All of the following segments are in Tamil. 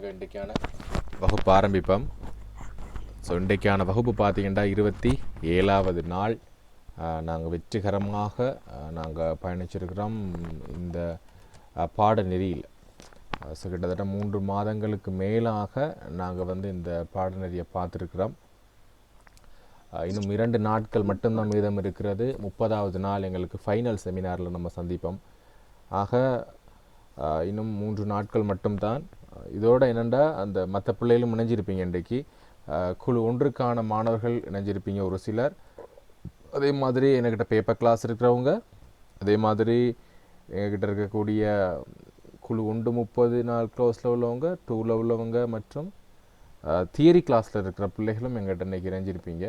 நாங்கள் இன்றைக்கான வகுப்பு ஆரம்பிப்போம். ஸோ இன்றைக்கான வகுப்பு பார்த்திங்கன்னா 27வது நாள். நாங்கள் வெற்றிகரமாக நாங்கள் பயணிச்சிருக்கிறோம் இந்த பாடநெறியில். ஸோ கிட்டத்தட்ட 3 மாதங்களுக்கு மேலாக நாங்கள் இந்த பாடநெறியை பார்த்துருக்குறோம். இன்னும் 2 நாட்கள் மட்டும்தான் மீதம் இருக்கிறது. 30வது நாள் எங்களுக்கு ஃபைனல் செமினாரில் நம்ம சந்திப்போம். ஆக இன்னும் 3 நாட்கள் மட்டும்தான். இதோட என்னென்னா அந்த மற்ற பிள்ளைகளும் இணைஞ்சிருப்பீங்க. இன்றைக்கு குழு ஒன்றுக்கான மாணவர்கள் இணைஞ்சிருப்பீங்க ஒரு சிலர். அதே மாதிரி என்கிட்ட பேப்பர் கிளாஸ் இருக்கிறவங்க, அதே மாதிரி எங்ககிட்ட இருக்கக்கூடிய குழு 1 30 நாள் க்ளோஸில் உள்ளவங்க, 2ல் உள்ளவங்க மற்றும் தியரி கிளாஸில் இருக்கிற பிள்ளைகளும் எங்கிட்ட இன்றைக்கி இணைஞ்சிருப்பீங்க.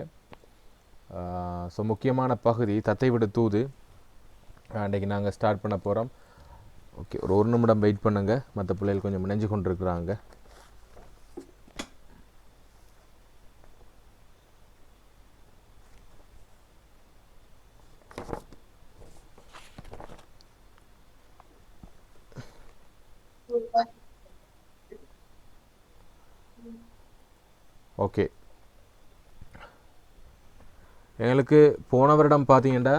ஸோ முக்கியமான பகுதி தத்தை விட தூது இன்றைக்கி நாங்கள் ஸ்டார்ட் பண்ண போகிறோம். ஓகே, ஒரு நிமிடம் வெயிட் பண்ணுங்கள். மற்ற பிள்ளைகள் கொஞ்சம் இணைஞ்சு கொண்டிருக்கிறாங்க. ஓகே, எங்களுக்கு போன வருடம் பார்த்தீங்கன்னா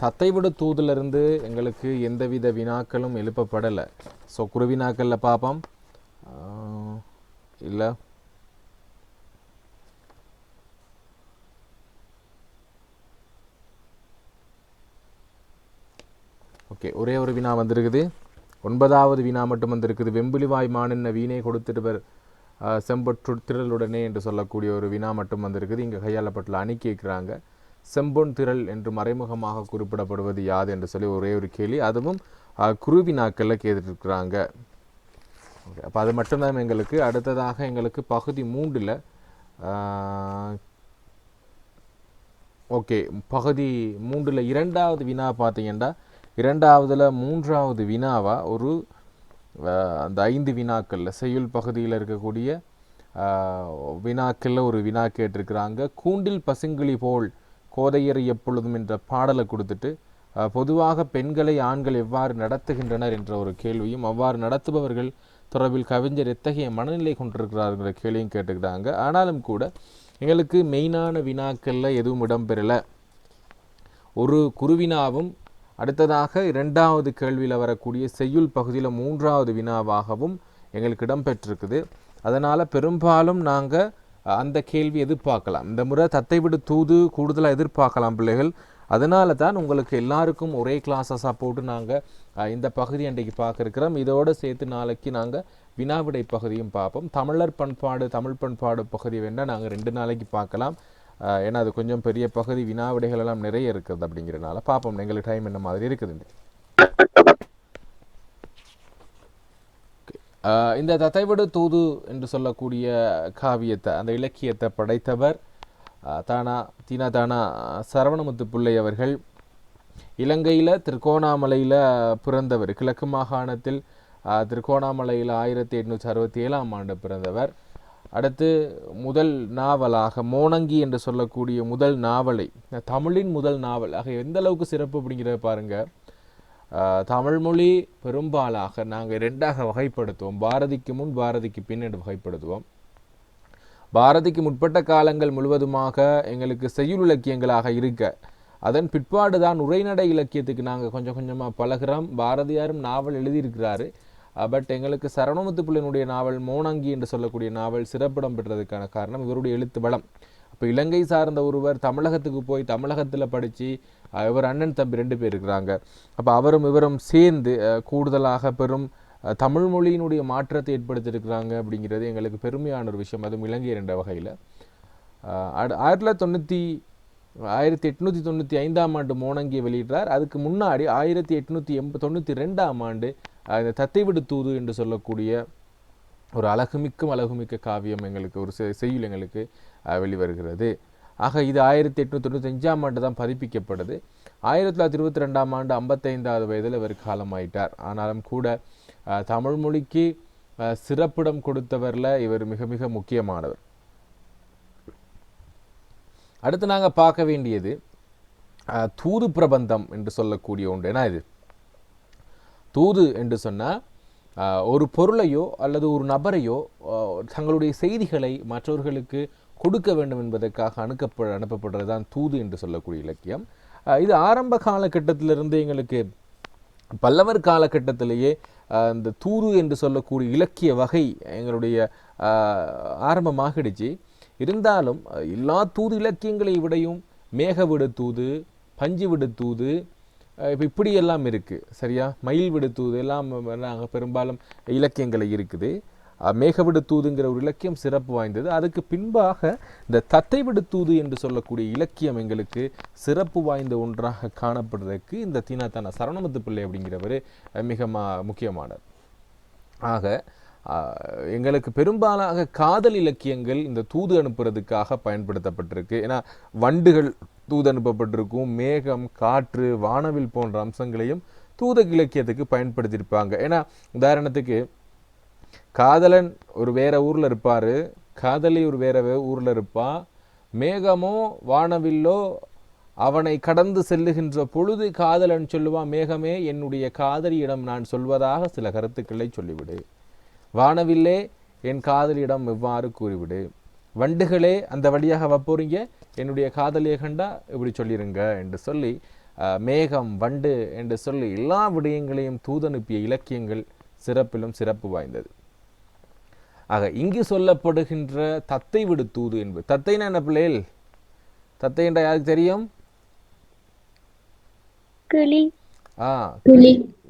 தத்தை விட தூதிலிருந்து எங்களுக்கு எந்தவித வினாக்களும் எழுப்பப்படலை. ஸோ குருவினாக்களில் பார்ப்போம். இல்லை, ஓகே, ஒரே ஒரு வினா வந்திருக்குது. 9வது வினா மட்டும் வந்திருக்குது. வெம்புலிவாய் மானின்ன வீணை கொடுத்துடுவர் செம்பொற்று திரளுடனே என்று சொல்லக்கூடிய ஒரு வினா மட்டும் வந்திருக்குது. இங்கே கையாளப்பட்டுள்ள அணி கேட்குறாங்க. செம்பொன் திரள் என்று மறைமுகமாக குறிப்பிடப்படுவது யாது என்று சொல்லி ஒரே ஒரு கேள்வி. அதுவும் குருவினாக்களில் கேட்டுருக்குறாங்க. ஓகே, அப்போ அது மட்டும்தான் எங்களுக்கு. அடுத்ததாக எங்களுக்கு பகுதி 3ல் ஓகே, பகுதி 3ல் 2வது வினா பார்த்தீங்கன்னா 2வதுல 3வது வினாவா ஒரு அந்த 5 வினாக்களில் செய்யுள் பகுதியில் இருக்கக்கூடிய வினாக்களில் ஒரு வினா கேட்டிருக்கிறாங்க. கூண்டில் பசுங்கிளி போல் கோதையர் எப்பொழுதும் என்ற பாடலை கொடுத்துட்டு பொதுவாக பெண்களை ஆண்கள் எவ்வாறு நடத்துகின்றனர் என்ற ஒரு கேள்வியும், அவ்வாறு நடத்துபவர்கள் தொடர்பில் கவிஞர் எத்தகைய மனநிலை கொண்டிருக்கிறார்கிற கேள்வியும் கேட்டுக்கிறாங்க. ஆனாலும் கூட எங்களுக்கு மெயினான வினாக்களில் எதுவும் இடம்பெறலை. ஒரு குருவினாவும் அடுத்ததாக 2வது கேள்வியில் வரக்கூடிய செய்யுள் பகுதியில் 3வது வினாவாகவும் எங்களுக்கு இடம்பெற்றிருக்குது. அதனால் பெரும்பாலும் நாங்கள் அந்த கேள்வி எதிர்பார்க்கலாம். இந்த முறை தத்தை விடு தூது கூடுதலாக எதிர்பார்க்கலாம் பிள்ளைகள். அதனால தான் உங்களுக்கு எல்லாருக்கும் ஒரே கிளாஸஸாக போட்டு நாங்கள் இந்த பகுதி அன்றைக்கு பார்க்க இருக்கிறோம். இதோடு சேர்த்து நாளைக்கு நாங்கள் வினாவிடை பகுதியும் பார்ப்போம். தமிழர் பண்பாடு தமிழ் பண்பாடு பகுதி வேணால் நாங்கள் 2 நாளைக்கு பார்க்கலாம். ஏன்னா அது கொஞ்சம் பெரிய பகுதி, வினாவிடைகள் எல்லாம் நிறைய இருக்குது. அப்படிங்கிறனால பார்ப்போம் எங்களுக்கு டைம் என்ன மாதிரி இருக்குது. இந்த தத்தைவிடு தூது என்று சொல்லக்கூடிய காவியத்தை, அந்த இலக்கியத்தை படைத்தவர் தானா சரவணமுத்து பிள்ளை அவர்கள். இலங்கையில் திருகோணாமலையில் பிறந்தவர். கிழக்கு மாகாணத்தில் திருகோணாமலையில் 1867ஆம் ஆண்டு பிறந்தவர். அடுத்து முதல் நாவலாக மோனங்கி என்று சொல்லக்கூடிய முதல் நாவலை, தமிழின் முதல் நாவல் ஆக எந்த அளவுக்கு சிறப்பு அப்படிங்கிறத பாருங்கள். தமிழ்மொழி பெரும்பாலாக நாங்கள் 2ஆக வகைப்படுத்துவோம். பாரதிக்கு முன் பாரதிக்கு பின் என்று வகைப்படுத்துவோம். பாரதிக்கு முற்பட்ட காலங்கள் முழுவதுமாக எங்களுக்கு செய்யுள் இலக்கியங்களாக இருக்க, அதன் பிற்பாடு தான் உரைநடை இலக்கியத்துக்கு நாங்கள் கொஞ்சம் கொஞ்சமாக பழகிறோம். பாரதியாரும் நாவல் எழுதியிருக்கிறாரு. பட் எங்களுக்கு சரவணமுத்து பிள்ளையினுடைய நாவல் மோனங்கி என்று சொல்லக்கூடிய நாவல் சிறப்பிடம் பெற்றதுக்கான காரணம் இவருடைய எழுத்து வளம். அப்போ இலங்கை சார்ந்த ஒருவர் தமிழகத்துக்கு போய் தமிழகத்தில் படித்து, இவர் அண்ணன் தம்பி 2 பேர் இருக்கிறாங்க. அப்போ அவரும் இவரும் சேர்ந்து கூடுதலாக பெரும் தமிழ் மொழியினுடைய மாற்றத்தை ஏற்படுத்தியிருக்கிறாங்க. அப்படிங்கிறது எங்களுக்கு பெருமையான ஒரு விஷயம். அதுவும் இலங்கை என்ற வகையில் 1895ஆம் ஆண்டு மோனங்கியை வெளியிட்டார். அதுக்கு முன்னாடி 1892ஆம் ஆண்டு இந்த தத்தை விடு தூது என்று சொல்லக்கூடிய ஒரு அழகுமிக்க காவியம் எங்களுக்கு, ஒரு செய்யுள் எங்களுக்கு வெளிவருகிறது. ஆக இது 1895ஆம் ஆண்டு தான் பதிப்பிக்கப்படுது. 1922ஆம் ஆண்டு 55வது வயதில் இவர் காலமாயிட்டார். ஆனாலும் கூட தமிழ் மொழிக்கு சிறப்பிடம் கொடுத்தவரில் இவர் மிக மிக முக்கியமானவர். அடுத்து நாங்கள் பார்க்க வேண்டியது தூது பிரபந்தம் என்று சொல்லக்கூடிய ஒன்று. ஏன்னா இது தூது என்று சொன்னால் ஒரு பொருளையோ அல்லது ஒரு நபரையோ தங்களுடைய செய்திகளை மற்றவர்களுக்கு கொடுக்க வேண்டும் என்பதற்காக அனுப்பப்படுறது தான் தூது என்று சொல்லக்கூடிய இலக்கியம். இது ஆரம்ப காலகட்டத்திலிருந்து எங்களுக்கு பல்லவர் காலகட்டத்திலேயே இந்த தூது என்று சொல்லக்கூடிய இலக்கிய வகை எங்களுடைய ஆரம்பமாகிடுச்சு. இருந்தாலும் எல்லா தூது இலக்கியங்களை விடையும் மேகவிடு தூது, பஞ்சு விடு தூது, இப்போ இப்படியெல்லாம் இருக்குது சரியா, மயில் விடு தூது எல்லாம் நாங்கள் பெரும்பாலும் இலக்கியங்களை இருக்குது. மேகவிடு தூதுங்கிற ஒரு இலக்கியம் சிறப்பு வாய்ந்தது. அதுக்கு பின்பாக இந்த தத்தை விடு தூது என்று சொல்லக்கூடிய இலக்கியம் எங்களுக்கு சிறப்பு வாய்ந்த ஒன்றாக காணப்படுறதுக்கு இந்த தீனாத்தான சரவணமுத்து பிள்ளை அப்படிங்கிறவர் மிக முக்கியமானவர். ஆக எங்களுக்கு பெரும்பாலாக காதல் இலக்கியங்கள் இந்த தூது அனுப்புறதுக்காக பயன்படுத்தப்பட்டிருக்கு. ஏன்னா வண்டுகள் தூது அனுப்பப்பட்டிருக்கும், மேகம், காற்று, வானவில் போன்ற அம்சங்களையும் தூத இலக்கியத்துக்கு பயன்படுத்தியிருப்பாங்க. ஏன்னா உதாரணத்துக்கு காதலன் ஒரு வேற ஊரில் இருப்பார், காதலி ஒரு வேற ஊரில் இருப்பா, மேகமோ வானவில்லோ அவனை கடந்து செல்லுகின்ற பொழுது காதலன் சொல்லுவான், மேகமே என்னுடைய காதலியிடம் நான் சொல்வதாக சில கருத்துக்களை சொல்லிவிடு, வானவில்லே என் காதலியிடம் எவ்வாறு கூறிவிடு, வண்டுகளே அந்த வழியாக வப்போறீங்க என்னுடைய காதலியை கண்டா இப்படி சொல்லிடுங்க என்று சொல்லி மேகம், வண்டு என்று சொல்லி எல்லா விடயங்களையும் தூதனுப்பிய இலக்கியங்கள் சிறப்பிலும் சிறப்பு வாய்ந்தது. ஆக இங்கு சொல்லப்படுகின்ற தத்தை விடு தூது என்பது, தத்தைன்னா என்ன பிள்ளைகள்? தத்தை என்ற யாருக்கு தெரியும்? கிளி.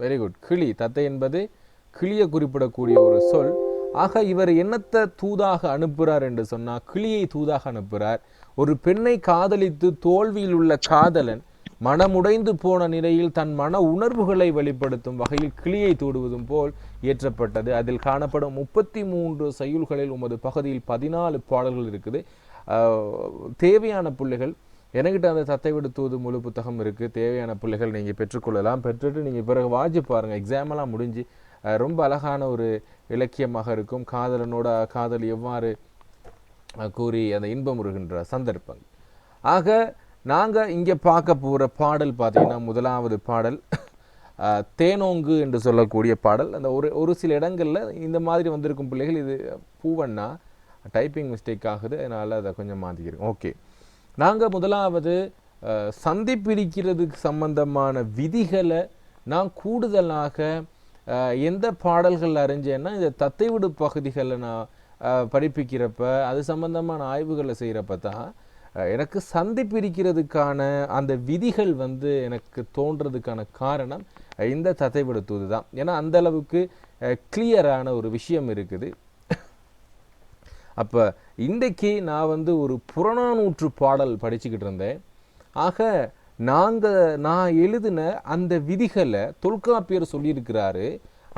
வெரி குட், கிளி. தத்தை என்பது கிளியை குறிப்பிடக்கூடிய ஒரு சொல். ஆக இவர் என்னத்தை தூதாக அனுப்புகிறார் என்று சொன்னால் கிளியை தூதாக அனுப்புகிறார். ஒரு பெண்ணை காதலித்து தோல்வியில் உள்ள காதலன் மனமுடைந்து போன நிலையில் தன் மன உணர்வுகளை வெளிப்படுத்தும் வகையில் கிளியை தூடுவதும் போல் இயற்றப்பட்டது. அதில் காணப்படும் 33 செய்யுள்களில் உமது பகுதியில் 14 பாடல்கள் இருக்குது. தேவையான பிள்ளைகள் என்கிட்ட அந்த தத்தை விடு தூது முழு புத்தகம் இருக்குது. தேவையான பிள்ளைகள் நீங்கள் பெற்றுக்கொள்ளலாம். பெற்றுட்டு நீங்கள் பிறகு வாஜி பாருங்கள், எக்ஸாமெல்லாம் முடிஞ்சு ரொம்ப அழகான ஒரு இலக்கியமாக இருக்கும். காதலனோட காதல் எவ்வாறு கூறி அந்த இன்பம் உருகின்ற சந்தர்ப்பங்கள். ஆக நாங்கள் இங்கே பார்க்க போகிற பாடல் பார்த்தீங்கன்னா முதலாவது பாடல் தேனோங்கு என்று சொல்லக்கூடிய பாடல். அந்த ஒரு சில இடங்களில் இந்த மாதிரி வந்திருக்கும் பிள்ளைகள், இது பூவண்ணா டைப்பிங் மிஸ்டேக் ஆகுது, அதனால் அதை கொஞ்சம் மாற்றிக்கிறோம். ஓகே, நாங்கள் முதலாவது சந்திப்பிரிக்கிறதுக்கு சம்பந்தமான விதிகளை நான் கூடுதலாக எந்த பாடல்கள் அறிஞ்சேன்னா இந்த தத்தை விடு பகுதிகளில் நான் படிப்பிக்கிறப்ப அது சம்பந்தமான ஆய்வுகளை செய்கிறப்ப தான் எனக்கு சந்திப்பிரிக்கிறதுக்கான அந்த விதிகள் எனக்கு தோன்றதுக்கான காரணம் இந்த தத்தை விடு தூது தான். ஏன்னா அந்த அளவுக்கு கிளியரான ஒரு விஷயம் இருக்குது. அப்போ இன்றைக்கு நான் ஒரு புறநானூற்று பாடல் படிச்சுக்கிட்டு இருந்தேன். ஆக நான் எழுதின அந்த விதிகளை தொல்காப்பியர் சொல்லியிருக்கிறாரு,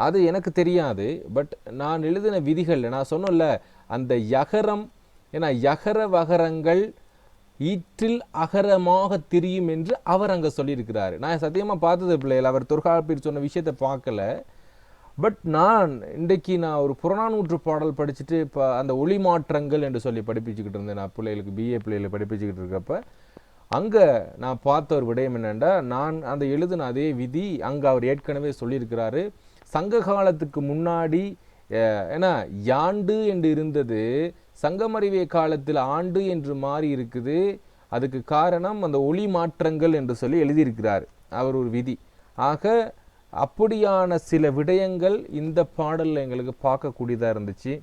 அது எனக்கு தெரியாது. பட் நான் எழுதின விதிகளில் நான் சொன்னல அந்த யகரம், ஏன்னா யகர வகரங்கள் ஈற்றில் அகரமாக தெரியும் என்று அவர் அங்கே சொல்லியிருக்கிறாரு. நான் சத்தியமாக பார்த்தது பிள்ளைகள், அவர் தொல்காப்பியர் சொன்ன விஷயத்தை பார்க்கல. பட் நான் இன்றைக்கு ஒரு புறநானூற்று பாடல் படிச்சுட்டு இப்போ அந்த ஒளி மாற்றங்கள் என்று சொல்லி படிப்பிச்சுக்கிட்டு இருந்தேன். நான் பிள்ளைகளுக்கு பிஏ பிள்ளைகளை படிப்பிச்சுக்கிட்டு இருக்கப்ப அங்கே நான் பார்த்த ஒரு விடயம் என்னென்னா, நான் அந்த எழுதின அதே விதி அங்கே அவர் ஏற்கனவே சொல்லியிருக்கிறாரு. சங்க காலத்துக்கு முன்னாடி ஏன்னா யாண்டு என்று இருந்தது, சங்கமறிவிய காலத்தில் ஆண்டு என்று மாறி இருக்குது. அதுக்கு காரணம் அந்த ஒளி மாற்றங்கள் என்று சொல்லி எழுதியிருக்கிறார் அவர் ஒரு விதி. ஆக அப்படியான சில விடயங்கள் இந்த பாடலில் எங்களுக்கு பார்க்கக்கூடியதாக இருந்துச்சு.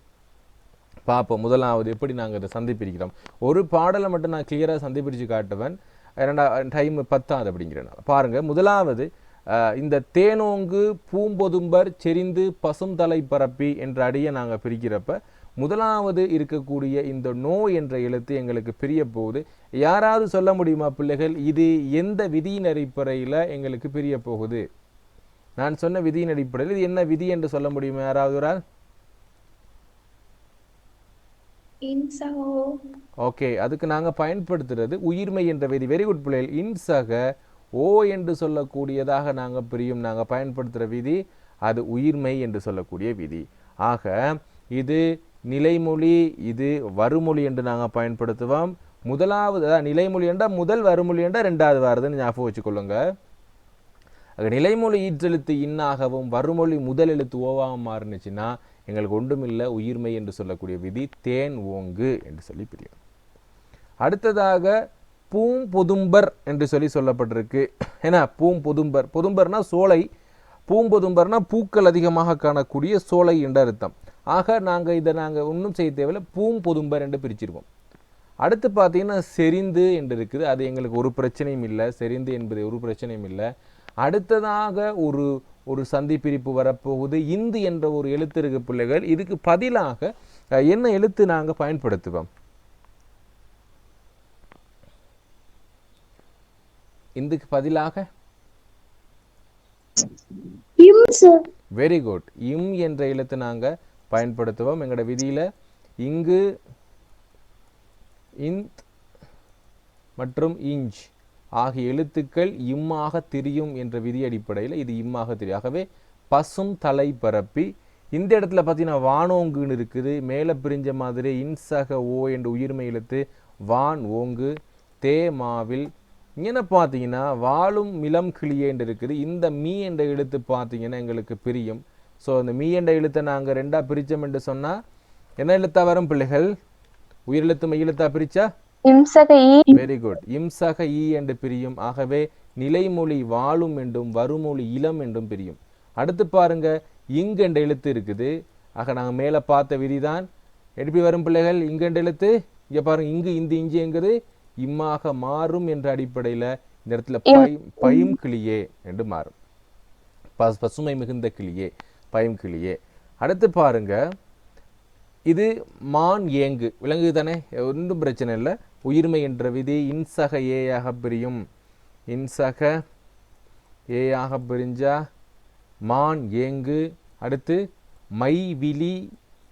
பார்ப்போம் முதலாவது எப்படி நாங்கள் இதை சந்திப்பிரிக்கிறோம். ஒரு பாடலை மட்டும் நான் கிளியராக சந்திப்பிரித்து காட்டுவேன், டைம் 10 அப்படிங்கிறேன். பாருங்கள், முதலாவது இந்த தேனோங்கு பூம்பொதும்பர் செறிந்து பசும் தலை பரப்பி என்ற அடியை நாங்கள் பிரிக்கிறப்ப முதலாவது இருக்கக்கூடிய இந்த நோ என்ற எழுத்து எங்களுக்கு பிரிய போகுது. யாராவது சொல்ல முடியுமா பிள்ளைகள், இது எந்த விதியின் அடிப்படையில் எங்களுக்கு பிரிய போகுது? நான் சொன்ன விதியின் அடிப்படையில் இது என்ன விதி என்று சொல்ல முடியுமா யாராவது ஒரு ஆள்? ஓகே, அதுக்கு நாங்கள் பயன்படுத்துறது உயிர்மை என்ற விதி. வெரி குட் பிள்ளைகள். இன்சக ஓ என்று சொல்லக்கூடியதாக நாங்கள் பிரியும் நாங்கள் பயன்படுத்துகிற விதி அது உயிர்மை என்று சொல்லக்கூடிய விதி. ஆக இது நிலைமொழி, இது வருமொழி என்று நாங்கள் பயன்படுத்துவோம். முதலாவது நிலைமொழி என்றால் முதல், வருமொழி என்றால் ரெண்டாவது வருதுன்னு ஞாபகம் வச்சுக்கொள்ளுங்க. நிலைமொழி ஈற்றெழுத்து இன்னாகவும் வருமொழி முதல் எழுத்து ஓவாகவும் மாறுனுச்சுன்னா எங்களுக்கு ஒன்றுமில்லை உயிர்மை என்று சொல்லக்கூடிய விதி தேன் ஓங்கு என்று சொல்லி பிரியும். அடுத்ததாக பூம்பொதும்பர் என்று சொல்லப்பட்டிருக்கு. ஏன்னா பூம்பொதும்பர், பொதும்பர்னா சோலை, பூம்பொதும்பர்னா பூக்கள் அதிகமாக காணக்கூடிய சோலை என்ற அர்த்தம். ஆக நாங்கள் ஒன்றும் செய்ய தேவையில்லை, பூம்பொதும்பர் என்று பிரிச்சிருவோம். அடுத்து பார்த்தீங்கன்னா செறிந்து என்று இருக்குது. அது எங்களுக்கு ஒரு பிரச்சனையும் இல்லை, செறிந்து என்பது ஒரு பிரச்சனையும் இல்லை. அடுத்ததாக ஒரு சந்தி பிரிப்பு வரப்போகுது. இந்து என்ற ஒரு எழுத்து இருக்கு பிள்ளைகள். இதுக்கு பதிலாக என்ன எழுத்து நாங்கள் பயன்படுத்துவோம்? இந்துக்கு பதிலாக வெரி குட், இம் என்ற எழுத்து நாங்கள் பயன்படுத்துவோம். எங்களோட விதியில் இங்கு இந்த் மற்றும் இஞ்ச் ஆகிய எழுத்துக்கள் இம்மாக தெரியும் என்ற விதி அடிப்படையில் இது இம்மாக தெரியும். ஆகவே பசும் தலை பரப்பி. இந்த இடத்துல பார்த்தீங்கன்னா வானோங்குன்னு இருக்குது, மேலே பிரிஞ்ச மாதிரி இன்சக ஓ என்ற உயிர்மை எழுத்து வான் ஓங்கு தே மாவில். இங்கே பார்த்தீங்கன்னா வாழும் மிளம் கிளியே என்று இருக்குது. இந்த மீ என்ற எழுத்து பார்த்தீங்கன்னா எங்களுக்கு பிரியும். ஸோ அந்த மீ என்ற எழுத்தை நாங்கள் ரெண்டாக பிரித்தோம் என்று சொன்னால் என்ன எழுத்தா வரும் பிள்ளைகள்? உயிரெழுத்து மெய்யெழுத்தா பிரிச்சா வெரி குட், இம்சக ஈ என்று பிரியும். ஆகவே நிலைமொழி வாழும் என்றும் வருமொழி இளம் என்றும் பிரியும். அடுத்து பாருங்க, இங்கு என்ற எழுத்து இருக்குது. ஆக நாங்கள் மேலே பார்த்த விதிதான் எப்படி வரும் பிள்ளைகள்? இங்கு என்ற எழுத்து இங்கே பாருங்க, இங்கு இந்த இஞ்சி என்கிறது இம்மாக மாறும் என்ற அடிப்படையில் இந்த இடத்துல பயும் கிளியே என்று மாறும். பசுமை மிகுந்த கிளியே, பயம் கிளியே. அடுத்து பாருங்க, இது மான் ஏங்கு விலங்கு தானே, ஒன்றும் பிரச்சனை இல்லை. உயிர்மை என்ற விதி இன்சக ஏயாக பிரியும். இன்சக ஏயாக பிரிஞ்சா மான் ஏங்கு. அடுத்து மை விழி.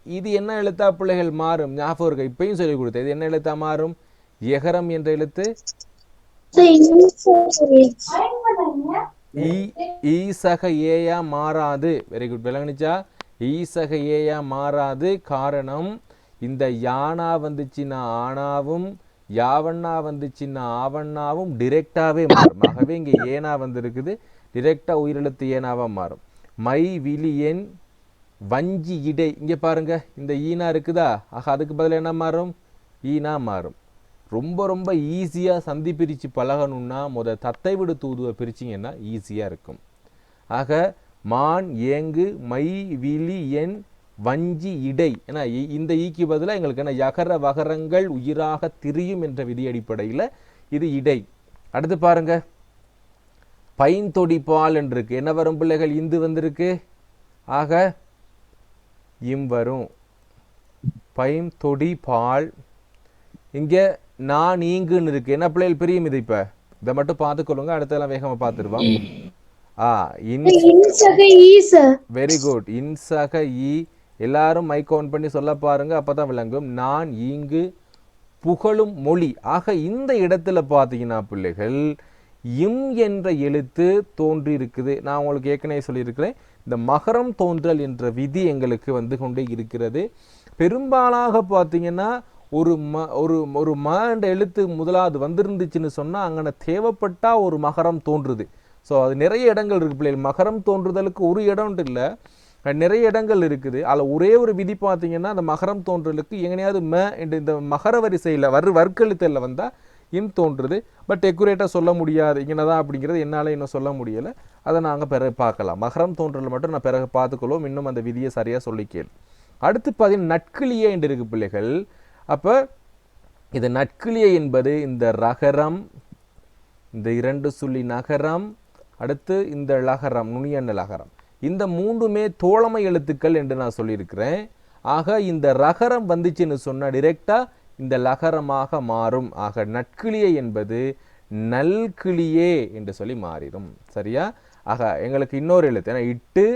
இது என்ன எழுத்தா பிள்ளைகள் மாறும்? ஞாபகம் இருக்கு, இப்பயும் சொல்லிக் கொடுத்தேன். இது என்ன எழுத்தா மாறும்? எகரம் என்ற எழுத்து ஈசக ஏயா மாறாது. Very good, விளங்குச்சா? ஈசக ஏயா மாறாது. காரணம், இந்த யானா வந்துச்சுன்னா ஆனாவும், யாவண்ணா வந்துச்சுன்னா ஆவண்ணாவும் டிரெக்டாவே மாறும். ஆகவே இங்கே ஏனா வந்திருக்குது, டிரெக்டா உயிரெழுத்து ஏனாவா மாறும். மை விழியன் வஞ்சி இடை. இங்கே பாருங்க, இந்த ஈனா இருக்குதா? ஆக அதுக்கு பதில் என்ன மாறும்? ஈனா மாறும். ரொம்ப ரொம்ப ஈஸியாக சந்தி பிரித்து பழகணும்னா தத்தை விடு தூதுவை பிரிச்சிங்கன்னா ஈஸியாக இருக்கும். ஆக மான் ஏங்கு மை விழி என் வஞ்சி இடை. ஏன்னா இந்த ஈக்கு பதிலாக எங்களுக்கு என்ன யகர வகரங்கள் உயிராக திரியும் என்ற விதி அடிப்படையில் இது இடை. அடுத்து பாருங்க, பைந்தொடிப்பால் என்று இருக்கு. என்ன வரும் பிள்ளைகள்? இந்து வந்திருக்கு. ஆக இம் வரும். பைந்தொடிப்பால். இங்கே நான் ஈங்குன்னு இருக்கு. என்ன பிள்ளைகள் பிரியும்? இது இப்போ இதை மட்டும் பார்த்துக்கொள்ளுங்க, அடுத்தெல்லாம் வேகமாக பார்த்துருவோம். வெரி குட், இன்சக ஈ. எல்லாரும் மைக் ஆன் பண்ணி சொல்ல பாருங்க, அப்பதான் விளங்கும். நான் ஈங்கு புகழும் மொழி. ஆக இந்த இடத்துல பார்த்தீங்கன்னா பிள்ளைகள் இம் என்ற எழுத்து தோன்றி இருக்குது. நான் உங்களுக்கு ஏற்கனவே சொல்லியிருக்கிறேன், இந்த மகரம் தோன்றல் என்ற விதி எங்களுக்கு வந்து கொண்டே இருக்கிறது. பெரும்பாலாக பார்த்தீங்கன்னா ஒரு ம என்ற எழுத்து முதலாவது வந்திருந்துச்சுன்னு சொன்னால் அங்கே தேவைப்பட்டா ஒரு மகரம் தோன்றுது. ஸோ அது நிறைய இடங்கள் இருக்குது பிள்ளைகள். மகரம் தோன்றுதலுக்கு ஒரு இடம் இல்லை, நிறைய இடங்கள் இருக்குது. அதில் ஒரே ஒரு விதி பார்த்தீங்கன்னா அந்த மகரம் தோன்றலுக்கு எங்கனையாவது ம என்ற இந்த மகர வரிசையில் வர்க்கெழுத்தில் வந்தால் இம் தோன்றுது. பட் எக்குரேட்டாக சொல்ல முடியாது இங்கனதான் அப்படிங்கிறது என்னால் இன்னும் சொல்ல முடியலை. அதை நாங்கள் பிறகு பார்க்கலாம். மகரம் தோன்றல் மட்டும் நான் பிறகு பார்த்துக்கொள்வோம், இன்னும் அந்த விதியை சரியாக சொல்லி கேள். அடுத்து பார்த்தீங்கன்னா நட்கிளியே என்று இருக்கு பிள்ளைகள். அப்போ இது நட்கிளியே என்பது இந்த ரகரம், இந்த 2 சுழி நகரம், அடுத்து இந்த லகரம் நுனியண்ண லகரம், இந்த மூன்றுமே தோழமை எழுத்துக்கள் என்று நான் சொல்லியிருக்கிறேன். ஆக இந்த ரகரம் வந்துச்சுன்னு சொன்னால் டிரெக்டாக இந்த லகரமாக மாறும். ஆக நட்கிளியே என்பது நல்கிளியே என்று சொல்லி மாறிடும். சரியா? ஆக எங்களுக்கு இன்னொரு எழுத்து, ஏன்னா இட்டு,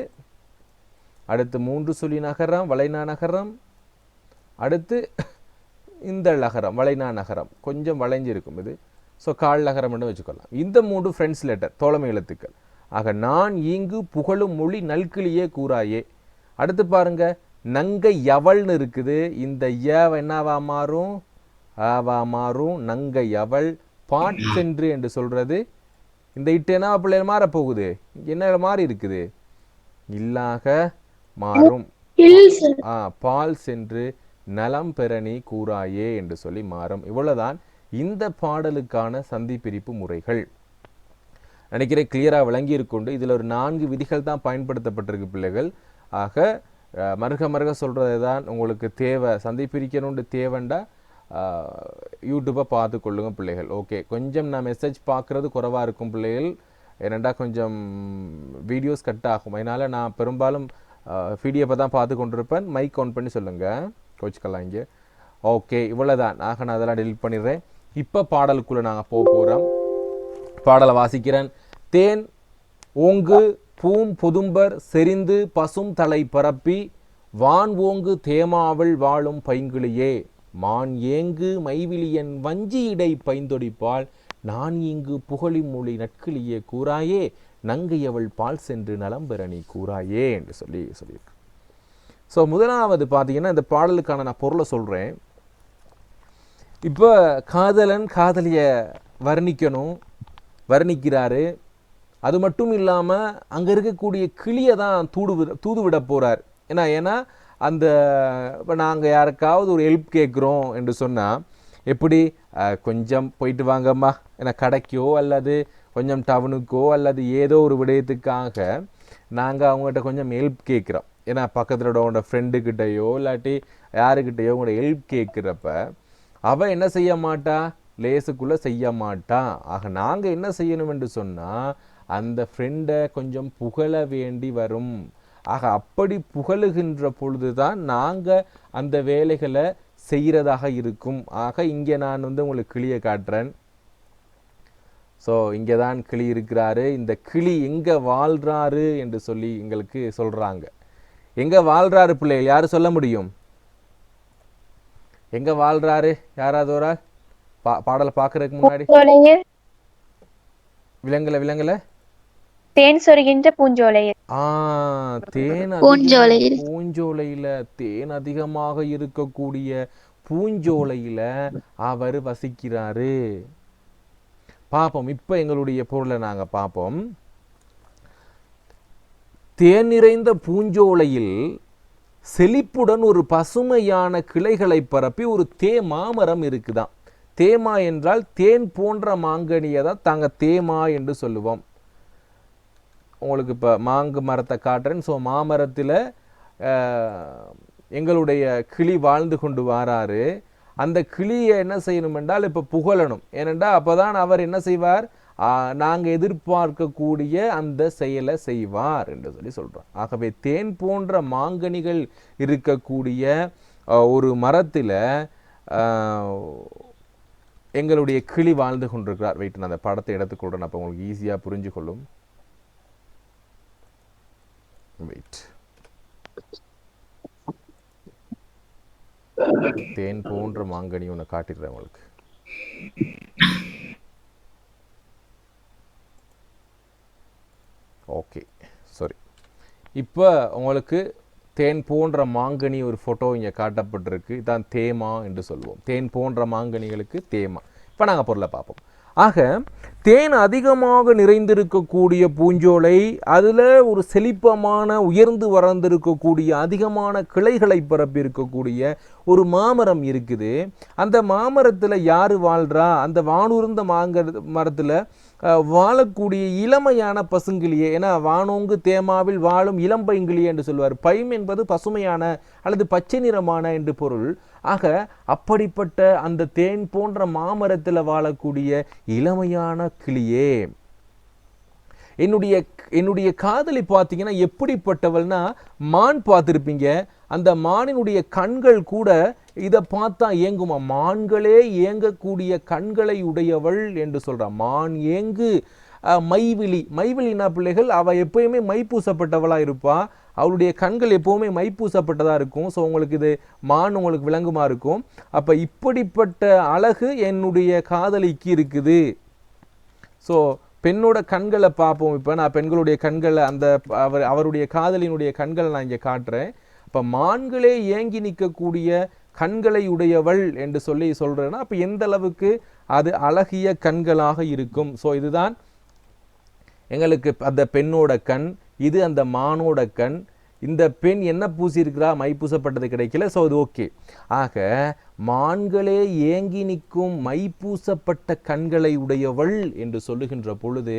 அடுத்து 3 சுழி நகரம் வளைனா நகரம், அடுத்து இந்த லகரம் வளைனா நகரம் கொஞ்சம் வளைஞ்சிருக்கும் இது. ஸோ கால் லகரம் என்று வச்சுக்கொள்ளலாம். இந்த 3 ஃப்ரெண்ட்ஸ் லெட்டர் தோழமை எழுத்துக்கள். ஆக நான் ஈங்கு புகழும் மொழி நல்கிளியே கூறாயே. அடுத்து பாருங்க, நங்கை யவள்னு இருக்குது. இந்த யவ என்னவா மாறும்? ஆவா மாறும். நங்கை யவள். பாட்சென்று என்று சொல்றது இந்த இட்டு என்ன பிள்ளைகள் மாறப்போகுது, என்ன மாறி இருக்குது, இல்லாக மாறும். பால் சென்று நலம் பெறனி கூறாயே என்று சொல்லி மாறும். இவ்வளவுதான் இந்த பாடலுக்கான சந்தி பிரிப்பு முறைகள். நினைக்கிறேன் கிளியராக விளங்கி இருக்கொண்டு இதில் ஒரு 4 விதிகள் தான் பயன்படுத்தப்பட்டிருக்கு பிள்ளைகள். ஆக மருக சொல்கிறது தான் உங்களுக்கு தேவை, சந்தி பிரிக்கணும்னு தேவைண்டா யூடியூப்பை பார்த்து கொள்ளுங்க பிள்ளைகள். ஓகே, கொஞ்சம் நான் மெசேஜ் பார்க்குறது குறைவாக இருக்கும் பிள்ளைகள், ஏனெண்டா கொஞ்சம் வீடியோஸ் கட் ஆகும். அதனால் நான் பெரும்பாலும் பிடிஎஃப்பை தான் பார்த்து கொண்டிருப்பேன். மைக் ஆன் பண்ணி சொல்லுங்கள், கோச்சிக்கலாம் இங்கே. ஓகே, இவ்வளோதான். ஆக நான் அதெல்லாம் டெலிட் பண்ணிடுறேன். இப்போ பாடலுக்குள்ளே நாங்கள் போகிறோம். பாடலை வாசிக்கிறேன். தேன் ஓங்கு பூம் பொதும்பர் செறிந்து பசும் தலை பரப்பி வான் ஓங்கு தேமாவில் வாழும் பைங்கிளியே மான் ஏங்கு மைவிலியன் வஞ்சியிடை பைந்தொடிப்பால் நான் இங்கு புகழி மொழி நட்கிளியே கூறாயே நங்கையவள் பால் சென்று நலம்பெறனி கூறாயே என்று சொல்லியிருக்கு. ஸோ முதலாவது பார்த்தீங்கன்னா இந்த பாடலுக்கான நான் பொருளை சொல்கிறேன். இப்போ காதலன் காதலியை வர்ணிக்கிறாரு. அது மட்டும் இல்லாமல் அங்கே இருக்கக்கூடிய கிளியை தான் தூது விட போகிறார். ஏன்னா அந்த இப்போ நாங்கள் யாருக்காவது ஒரு ஹெல்ப் கேட்குறோம் என்று சொன்னால் எப்படி கொஞ்சம் போயிட்டு வாங்கம்மா, ஏன்னா கடைக்கோ அல்லது கொஞ்சம் டவுனுக்கோ அல்லது ஏதோ ஒரு விடயத்துக்காக நாங்கள் அவங்ககிட்ட கொஞ்சம் ஹெல்ப் கேட்குறோம். ஏன்னா பக்கத்தில் உங்களோட ஃப்ரெண்டுக்கிட்டையோ இல்லாட்டி யாருக்கிட்டையோ உங்களோட ஹெல்ப் கேட்குறப்ப அவள் என்ன செய்ய மாட்டா, லேசுக்குள்ளே செய்ய மாட்டா. ஆக நாங்கள் என்ன செய்யணும் என்று சொன்னால் அந்த ஃப்ரெண்டை கொஞ்சம் புகழ வேண்டி வரும். ஆக அப்படி புகழுகின்ற பொழுது தான் நாங்கள் அந்த வேலைகளை செய்கிறதாக இருக்கும். ஆக இங்கே நான் உங்களுக்கு கிளியை காட்டுறேன். ஸோ இங்கே தான் கிளி இருக்கிறாரு. இந்த கிளி எங்கே வாழ்கிறாரு என்று சொல்லி எங்களுக்கு சொல்கிறாங்க. எங்கே வாழ்கிறாரு பிள்ளைகள், யார் சொல்ல முடியும்? எங்கே வாழ்கிறாரு யாராவது ஒரு ஆள்? பாடலை பார்க்கறதுக்கு முன்னாடி விலங்குல தேன் சொருகின்ற பூஞ்சோலையில். பூஞ்சோலையில தேன் அதிகமாக இருக்கக்கூடிய பூஞ்சோலையில அவர் வசிக்கிறாரு. பார்ப்போம். இப்ப எங்களுடைய பொருளை நாங்க பார்ப்போம். தேன் நிறைந்த பூஞ்சோலையில் செழிப்புடன் ஒரு பசுமையான கிளைகளை பரப்பி ஒரு மாமரம் இருக்குதான். தேமா என்றால் தேன் போன்ற மாங்கனியை தான் தாங்க தேமா என்று சொல்லுவோம். உங்களுக்கு இப்போ மாங்கு மரத்தை காட்டுறேன். ஸோ மாமரத்தில் எங்களுடைய கிளி வாழ்ந்து கொண்டு வராரு. அந்த கிளியை என்ன செய்யணும் என்றால் இப்போ புகழணும். ஏனென்றால் அப்போ தான் அவர் என்ன செய்வார், நாங்கள் எதிர்பார்க்கக்கூடிய அந்த செயலை செய்வார் என்று சொல்லி சொல்கிறோம். ஆகவே தேன் போன்ற மாங்கனிகள் இருக்கக்கூடிய ஒரு மரத்தில் எங்களுடைய கிளி வாழ்ந்து கொண்டிருக்கிறார். வெயிட், நான் அந்த படத்தை எடுத்துக்கொள்கிறேன், அப்போ உங்களுக்கு ஈஸியாக புரிஞ்சு கொள்ளும். வெயிட், தேன் போன்ற மாங்கனி ஒன்று காட்டிடுறேன் உங்களுக்கு. Okay, sorry. இப்போ உங்களுக்கு தேன் போன்ற மாங்கனி ஒரு ஃபோட்டோ இங்கே காட்டப்பட்டிருக்கு. இதான் தேமா என்று சொல்லுவோம். தேன் போன்ற மாங்கனிகளுக்கு தேமா. இப்போ நாங்கள் பொருளை பார்ப்போம். ஆக தேன் அதிகமாக நிறைந்திருக்கக்கூடிய பூஞ்சோலை, அதில் ஒரு செழிப்பமான உயர்ந்து வளர்ந்திருக்கக்கூடிய அதிகமான கிளைகளை பரப்பி இருக்கக்கூடிய ஒரு மாமரம் இருக்குது. அந்த மாமரத்தில் யார் வாழ்கிறா? அந்த வானூர்ந்த மரத்தில் வாழக்கூடிய இளமையான பசுங்கிளியே. ஏன்னா வானோங்கு தேமாவில் வாழும் இளம்பைங்கிளியே என்று சொல்வார். பைம் என்பது பசுமையான அல்லது பச்சை நிறமான என்று பொருள். ஆக அப்படிப்பட்ட அந்த தேன் போன்ற மாமரத்தில் வாழக்கூடிய இளமையான கிளியே, என்னுடைய காதலி பார்த்தீங்கன்னா எப்படிப்பட்டவள்னா, மான் பார்த்துருப்பீங்க. அந்த மானினுடைய கண்கள் கூட இதை பார்த்தா ஏங்குமா. மான்களே ஏங்கக்கூடிய கண்களை உடையவள் என்று சொல்றா. மான் ஏங்கு மைவிலினா பிள்ளைகள், அவள் எப்பயுமே மை பூசப்பட்டவளா இருப்பா. அவளுடைய கண்கள் எப்போவுமே மை பூசப்பட்டதா இருக்கும். ஸோ உங்களுக்கு இது மான் உங்களுக்கு விளங்குமா இருக்கும். அப்போ இப்படிப்பட்ட அழகு என்னுடைய காதலிக்கு இருக்குது. ஸோ பெண்ணோட கண்களை பார்ப்போம். இப்போ நான் பெண்களுடைய கண்களை, அந்த அவருடைய காதலினுடைய கண்களை நான் இங்கே காட்டுறேன். இப்போ மான்களே ஏங்கி நிற்கக்கூடிய கண்களை உடையவள் என்று சொல்லி சொல்கிறேன்னா அப்போ எந்த அளவுக்கு அது அழகிய கண்களாக இருக்கும். ஸோ இதுதான் எங்களுக்கு அந்த பெண்ணோட கண், இது அந்த மானோட கண், இந்த பெண் என்ன பூசியிருக்கிறா, மை பூசப்பட்டது கிடைக்கல, ஸோ அது ஓகே. ஆக மான்களே ஏங்கி நிற்கும் மை பூசப்பட்ட கண்களை உடையவள் என்று சொல்லுகின்ற பொழுது,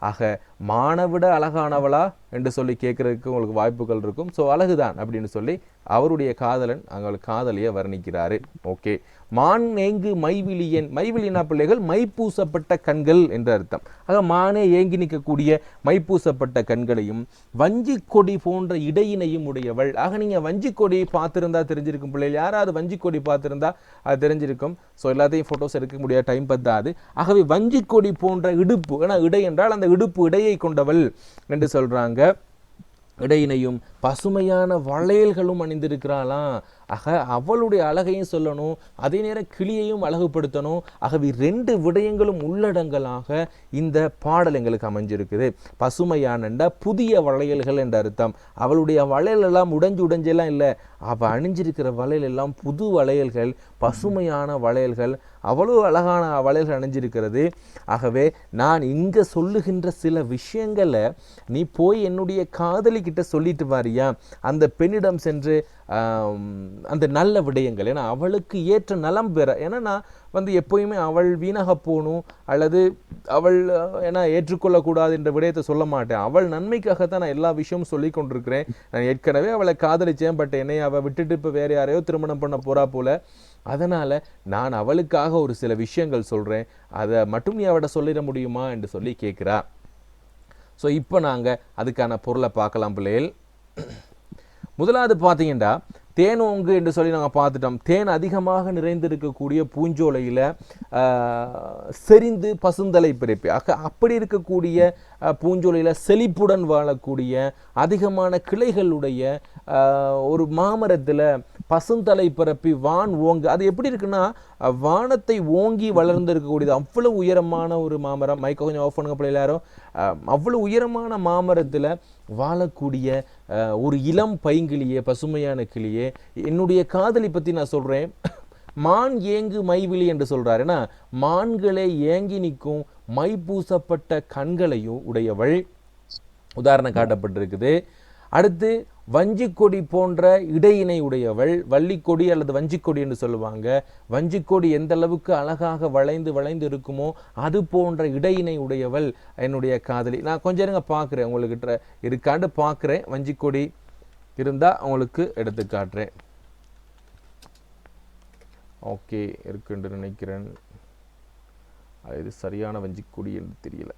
ஆக மானவிட அழகானவளா என்று சொல்லி கேட்கறதுக்கு உங்களுக்கு வாய்ப்புகள் இருக்கும். ஸோ அழகுதான் அப்படின்னு சொல்லி அவருடைய காதலன் அங்கே காதலியை வர்ணிக்கிறாரு. ஓகே, மான் ஏங்கு மைவிலியன், மைவிலினா பிள்ளைகள் மை பூசப்பட்ட கண்கள் என்று அர்த்தம். ஆக மானே ஏங்கி நிற்கக்கூடிய மை பூசப்பட்ட கண்களையும் வஞ்சி கொடி போன்ற இடையினையும் உடையவள். ஆக நீங்க வஞ்சி கொடி பார்த்திருந்தா தெரிஞ்சிருக்கும் பிள்ளைகள், யாராவது வஞ்சி கொடி பார்த்திருந்தா அது தெரிஞ்சிருக்கும். ஸோ எல்லாத்தையும் போட்டோஸ் எடுக்க முடியாத டைம் பத்தாது. ஆகவே வஞ்சி கொடி போன்ற இடுப்பு, ஏன்னா இடை என்றால் அந்த இடுப்பு இடையை கொண்டவள் என்று சொல்றாங்க. இடையினையும் பசுமையான வளையல்களும் அணிந்திருக்கிறாளாம். ஆக அவளுடைய அழகையும் சொல்லணும், அதே நேரம் கிளியையும் அழகுபடுத்தணும். ஆகவே 2 விடயங்களும் உள்ளடங்கலாக இந்த பாடல் எங்களுக்கு அமைஞ்சிருக்குது. பசுமையான புதிய வளையல்கள் என்ற அர்த்தம். அவளுடைய வளையல் எல்லாம் உடைஞ்செல்லாம் இல்லை, அவள் அணிஞ்சிருக்கிற வளையல் எல்லாம் புது வளையல்கள், பசுமையான வளையல்கள், அவ்வளோ அழகான வளையல்கள் அணிஞ்சிருக்கிறது. ஆகவே நான் இங்கே சொல்லுகின்ற சில விஷயங்களை நீ போய் என்னுடைய காதலிக்கிட்ட சொல்லிட்டு வாரியா, அந்த பெண்ணிடம் சென்று அந்த நல்ல விடயங்கள், ஏன்னா அவளுக்கு ஏற்ற நலம் பெற. ஏன்னா நான் எப்போயுமே அவள் வீணாக போகணும் அல்லது அவள் ஏன்னா ஏற்றுக்கொள்ளக்கூடாது என்ற விடயத்தை சொல்ல மாட்டேன். அவள் நன்மைக்காகத்தான் நான் எல்லா விஷயமும் சொல்லி கொண்டிருக்கிறேன். நான் ஏற்கனவே அவளை காதலிச்சேன், பட் என்னை அவள் விட்டுட்டு இப்போ வேறு யாரையோ திருமணம் பண்ண போறா போல. அதனால் நான் அவளுக்காக ஒரு சில விஷயங்கள் சொல்கிறேன், அதை மட்டும் நீ அவட சொல்லிட முடியுமா என்று சொல்லி கேட்குறா. ஸோ இப்போ நாங்கள் அதுக்கான பொருளை பார்க்கலாம் பிள்ளைகள். முதலாவது பார்த்தீங்கன்னா தேனோங்கு என்று சொல்லி நாங்கள் பார்த்துட்டோம். தேன் அதிகமாக நிறைந்திருக்கக்கூடிய பூஞ்சோலையில் செறிந்து பசுந்தலை பிறப்பி. அப்படி இருக்கக்கூடிய பூஞ்சோலையில் செழிப்புடன் வாழக்கூடிய அதிகமான கிளைகளுடைய ஒரு மாமரத்தில் பசுந்தலை பிறப்பி வான் ஓங்கு. அது எப்படி இருக்குன்னா வானத்தை ஓங்கி வளர்ந்து இருக்கக்கூடியது. அவ்வளவு உயரமான ஒரு மாமரம். மைக்கை கொஞ்சம் ஆஃப் பண்ணுங்க பிள்ளை எல்லாரும். அவ்வளவு உயரமான மாமரத்தில் வாழக்கூடிய ஒரு இளம் பைங்கிளியே, பசுமையான கிளியே, என்னுடைய காதலி பற்றி நான் சொல்கிறேன். மான் ஏங்கு மைவிழி என்று சொல்கிறார். ஏன்னா மான்களே ஏங்கி நிற்கும் மை பூசப்பட்ட கண்களையும் உடையவள் உதாரணம் காட்டப்பட்டிருக்குது. அடுத்து வஞ்சிக்கொடி போன்ற இடையினை உடையவள், வள்ளிக்கொடி அல்லது வஞ்சிக்கொடி என்று சொல்லுவாங்க. வஞ்சிக்கொடி எந்த அளவுக்கு அழகாக வளைந்து வளைந்து இருக்குமோ அது போன்ற இடையினை உடையவள் என்னுடைய காதலி. நான் கொஞ்சம் இருங்க பார்க்குறேன், உங்களுக்கு இருக்காண்டு பார்க்குறேன். வஞ்சிக்கொடி இருந்தால் உங்களுக்கு எடுத்து காட்டுறேன். ஓகே, இருக்குன்னு நினைக்கிறேன். இது சரியான வஞ்சிக்கொடி என்று தெரியல.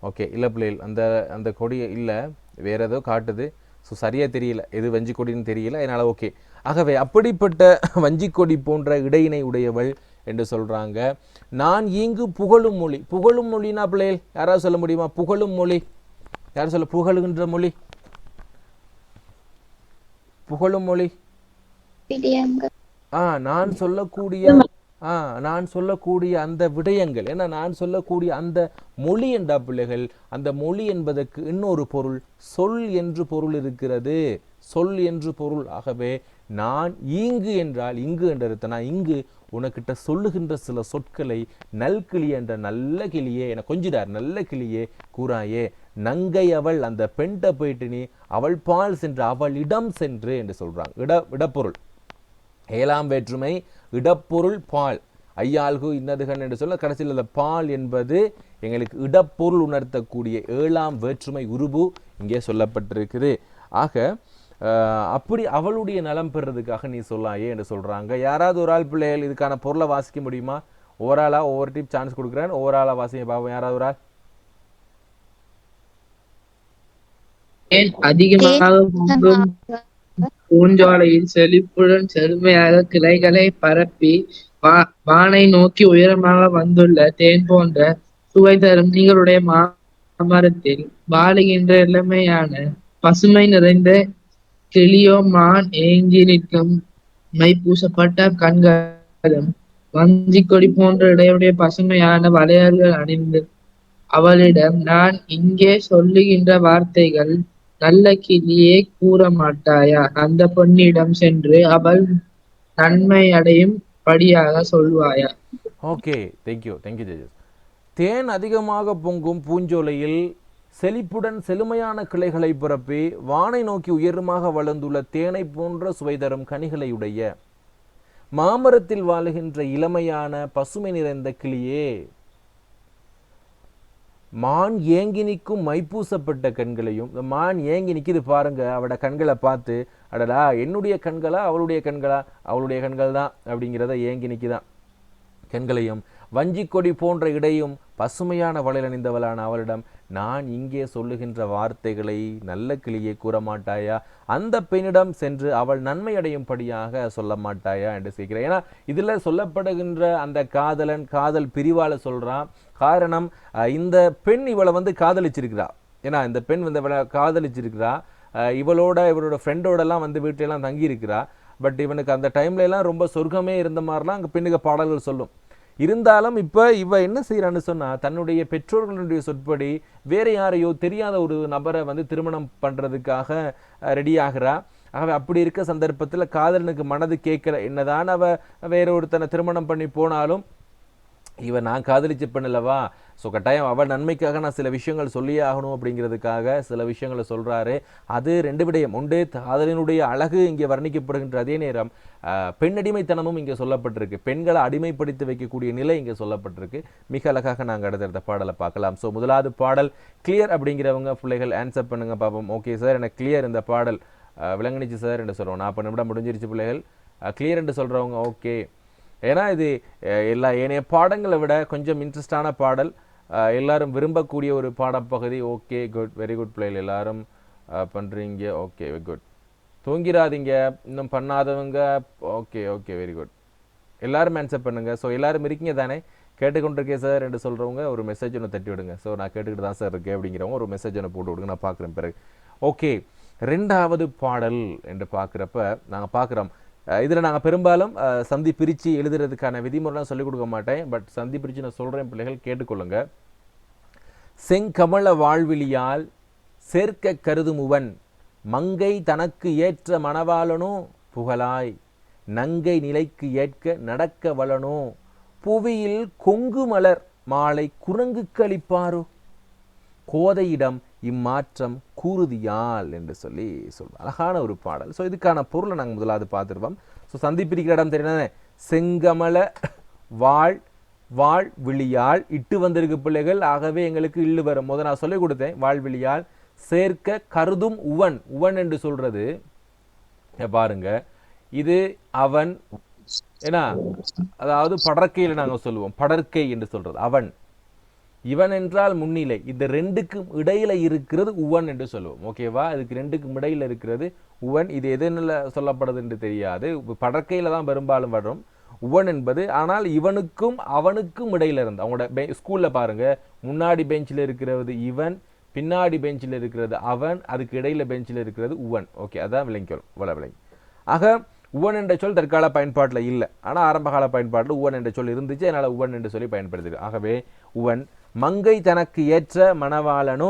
ஓகே, இல்லை பிள்ளைகள், அந்த கொடி இல்லை, வேறு ஏதோ காட்டுது. ஸோ சரியாக தெரியல, எது வஞ்சிக்கொடின்னு தெரியல, அதனால் ஓகே. ஆகவே அப்படிப்பட்ட வஞ்சிக்கொடி போன்ற இடையினை உடையவள் என்று சொல்கிறாங்க. நான் இங்கு புகழும் மொழி. புகழும் மொழினா பிள்ளைகள் யாராவது சொல்ல முடியுமா? புகழும் மொழி யாரும் சொல்ல? புகழுகின்ற மொழி, புகழும் மொழி. நான் சொல்லக்கூடிய அந்த விடயங்கள், ஏன்னா நான் சொல்லக்கூடிய அந்த மொழி என்ற பிள்ளைகள், அந்த மொழி என்பதற்கு இன்னொரு பொருள் சொல் என்று பொருள் இருக்கிறது. சொல் என்று பொருள். ஆகவே நான் இங்கு என்றால் இங்கு என்ற நான் இங்கு உனக்கிட்ட சொல்லுகின்ற சில சொற்களை நல்கிளி என்ற நல்ல கிளியே என கொஞ்சிடார். நல்ல கிளியே கூறாயே, நங்கை அவள், அந்த பெண்ட போயிட்டு நீ அவள் பால் சென்று அவள் இடம் சென்று என்று சொல்றாங்க. இடப்பொருள் 7ஆம் வேற்றுமை இடப்பொருள் பால். ஐயாள்கு இன்னதுகன் என்று சொல்ல கடைசியில் அந்த பால் என்பது எங்களுக்கு இடப்பொருள் உணர்த்தக்கூடிய 7ஆம் வேற்றுமை உருபு இங்கே சொல்லப்பட்டிருக்குது. ஆக அப்படி அவளுடைய நலம் பெறதுக்காக நீ சொல்லாயே என்று சொல்றாங்க. யாராவது ஒரு ஆள் பிள்ளைகள் இதுக்கான பொருளை வாசிக்க முடியுமா? ஓவராலா ஒவ்வொரு டிப் சான்ஸ் கொடுக்குறேன். ஓவராலா வாசிக்க பாப்போம். யாராவது ஒரு ஆள்? அதிகமாக பூஞ்சோலையில் செழிப்புடன் செழுமையாக கிளைகளை பரப்பி வானை நோக்கி உயரமாக வந்துள்ள தேன் போன்ற சுவை தரும் நீங்களுடைய மாமரத்தில் வாழுகின்ற இளமையான பசுமை நிறைந்த கிளியோ மான் ஏங்கி நிற்கும் மை பூசப்பட்ட கண்களும் வஞ்சிக்கொடி போன்ற இடையுடைய பசுமையான வளையல்கள் அணிந்து அவளிடம், நான் இங்கே சொல்லுகின்ற வார்த்தைகள் நல்ல கிளியே கூற மாட்டாயா? அந்த பெண்ணிடம் சென்று அவள் நன்மை அடையும் படியாக சொல்வாயா? ஓகே, தேங்க்யூ தேஜஸ். தேன் அதிகமாக பொங்கும் பூஞ்சோலையில் செழிப்புடன் செழுமையான கிளைகளை பிறப்பி வானை நோக்கி உயரமாக வளர்ந்துள்ள தேனை போன்ற சுவை தரும் கனிகளையுடைய மாமரத்தில் வாழுகின்ற இளமையான பசுமை நிறைந்த கிளியே, மான் ஏங்கி நிற்கும் மைப்பூசப்பட்ட கண்களையும், இந்த மான் ஏங்கி நிற்கிது பாருங்க, அவட கண்களை பார்த்து, அடடா என்னுடைய கண்களா அவளுடைய கண்களா, அவளுடைய கண்கள் தான் அப்படிங்கிறத ஏங்கி நிற்கிதான் கண்களையும், வஞ்சிக்கொடி போன்ற இடையும் பசுமையான வளையல் அணிந்தவளான அவளிடம், நான் இங்கே சொல்லுகின்ற வார்த்தைகளை நல்ல கிளியை கூற மாட்டாயா? அந்த பெண்ணிடம் சென்று அவள் நன்மை அடையும்படியாக சொல்ல மாட்டாயா என்று கேட்கிறேன். ஏன்னா இதில் சொல்லப்படுகின்ற அந்த காதலன் காதல் பிரிவால சொல்றான். காரணம், இந்த பெண் இவளை காதலிச்சிருக்கிறா. ஏன்னா இந்த பெண் இவளை காதலிச்சிருக்கிறா, இவளோட ஃப்ரெண்டோடலாம் வீட்டிலலாம் தங்கி இருக்கிறா. பட் இவனுக்கு அந்த டைம்ல எல்லாம் ரொம்ப சொர்க்கமே இருந்த மாதிரிலாம் அங்கே பெண்ணுக்கு பாடல்கள் சொல்லும். இருந்தாலும் இப்போ இவ என்ன செய்யறான்னு சொன்னா, தன்னுடைய பெற்றோர்களுடைய சொற்படி வேற யாரையோ தெரியாத ஒரு நபரை திருமணம் பண்றதுக்காக ரெடி ஆகிறா. ஆகவே அப்படி இருக்க சந்தர்ப்பத்தில் காதலனுக்கு மனது கேட்கல, என்னதான் அவ வேற ஒருத்தனை திருமணம் பண்ணி போனாலும் இவன் நான் காதலிச்ச பண்ணலவா, ஸோ கட்டாயம் அவள் நன்மைக்காக நான் சில விஷயங்கள் சொல்லியே ஆகணும் அப்படிங்கிறதுக்காக சில விஷயங்களை சொல்கிறாரு. அது ரெண்டு விடயம் உண்டு. காதலினுடைய அழகு இங்கே வர்ணிக்கப்படுகின்ற அதே நேரம் பெண்ணடிமைத்தனமும் இங்கே சொல்லப்பட்டிருக்கு. பெண்களை அடிமைப்படுத்தி வைக்கக்கூடிய நிலை இங்கே சொல்லப்பட்டிருக்கு. மிக அழகாக நாங்கள் அடுத்தடுத்த பாடலை பார்க்கலாம். ஸோ முதலாவது பாடல் கிளியர் அப்படிங்கிறவங்க பிள்ளைகள் ஆன்சர் பண்ணுங்க பார்ப்போம். ஓகே சார், எனக்கு கிளியர் இந்த பாடல் விளங்குனிச்சு சார் என்று சொல்லுவோம். 40 நிமிடம் முடிஞ்சிருச்சு பிள்ளைகள். கிளியர் என்று சொல்கிறவங்க ஓகே. ஏன்னா இது எல்லா ஏனைய பாடங்களை விட கொஞ்சம் இன்ட்ரெஸ்டான பாடல், எல்லாரும் விரும்பக்கூடிய ஒரு பாடப்பகுதி. ஓகே குட், வெரி குட் பிள்ளைகள், எல்லாரும் பண்ணுறீங்க. ஓகே குட், தூங்கிடாதீங்க இன்னும் பண்ணாதவங்க. ஓகே ஓகே வெரி குட், எல்லாரும் ஆன்சர் பண்ணுங்க. ஸோ எல்லாரும் இருக்கீங்க தானே, கேட்டுக்கொண்டிருக்கேன் சார் என்று சொல்கிறவங்க ஒரு மெசேஜ் ஒன்று தட்டி விடுங்க. ஸோ நான் கேட்டுக்கிட்டு தான் சார் இருக்கேன் அப்படிங்கிறவங்க ஒரு மெசேஜ் ஒன்று போட்டு விடுங்க, நான் பார்க்குறேன் பிறகு. ஓகே, ரெண்டாவது பாடல் என்று பார்க்குறப்ப நாங்கள் பார்க்குறோம், இதில் நாங்கள் பெரும்பாலும் சந்தி பிரித்து எழுதுறதுக்கான விதிமுறைலாம் சொல்லிக் கொடுக்க மாட்டேன். பட் சந்தி பிரித்து நான் சொல்கிறேன், பிள்ளைகள் கேட்டுக்கொள்ளுங்க. செங்கமல வாழ்விலியால் சேர்க்க கருதுமுவன் மங்கை தனக்கு ஏற்ற மணவாளனோ புகழாய் நங்கை நிலைக்கு ஏற்க நடக்க வளனோ புவியில் கொங்கு மலர் மாலை குரங்கு கழிப்பாரோ கோதையிடம் இம்மாற்றம் கூறுதியால் என்று சொல்லி சொல்வோம். அழகான ஒரு பாடல். ஸோ இதுக்கான பொருளை நாங்கள் முதலாவது பார்த்துருப்போம். ஸோ சந்திப்பிரிக்கிற இடம் தெரியுதானே, செங்கமல வாழ் விழியால் இட்டு வந்திருக்கு பிள்ளைகள். ஆகவே எங்களுக்கு இல்லு வரும். முதல் நான் சொல்லிக் கொடுத்தேன், வாழ்விழியால் சேர்க்க கருதும் உவன் என்று சொல்றது பாருங்க, இது அவன். ஏன்னா அதாவது படற்கையில் நாங்கள் சொல்லுவோம், படற்கை என்று சொல்றது அவன். இவன் என்றால் முன்னிலை, இந்த ரெண்டுக்கும் இடையில இருக்கிறது உவன் என்று சொல்லுவோம். ஓகேவா, இதுக்கு ரெண்டுக்கும் இடையில இருக்கிறது உவன். இது எதுன்னு சொல்லப்படுது என்று தெரியாது, படற்கையில தான் பெரும்பாலும் வரும் உவன் என்பது. ஆனால் இவனுக்கும் அவனுக்கும் இடையில இருந்து அவங்களோட ஸ்கூல்ல பாருங்க, முன்னாடி பெஞ்சில் இருக்கிறது இவன், பின்னாடி பெஞ்சில் இருக்கிறது அவன், அதுக்கு இடையில பெஞ்சில் இருக்கிறது உவன். ஓகே, அதான் விளங்கிக்கணும், விளங்கி. ஆக உவன் என்ற சொல் தற்கால பயன்பாட்டில் இல்லை, ஆனால் ஆரம்பகால பயன்பாட்டில் உவன் என்ற சொல் இருந்துச்சு, அதனால உவன் என்று சொல்லி பயன்படுத்துது. ஆகவே உவன் மங்கை தனக்கு ஏற்ற மணவாளனோ,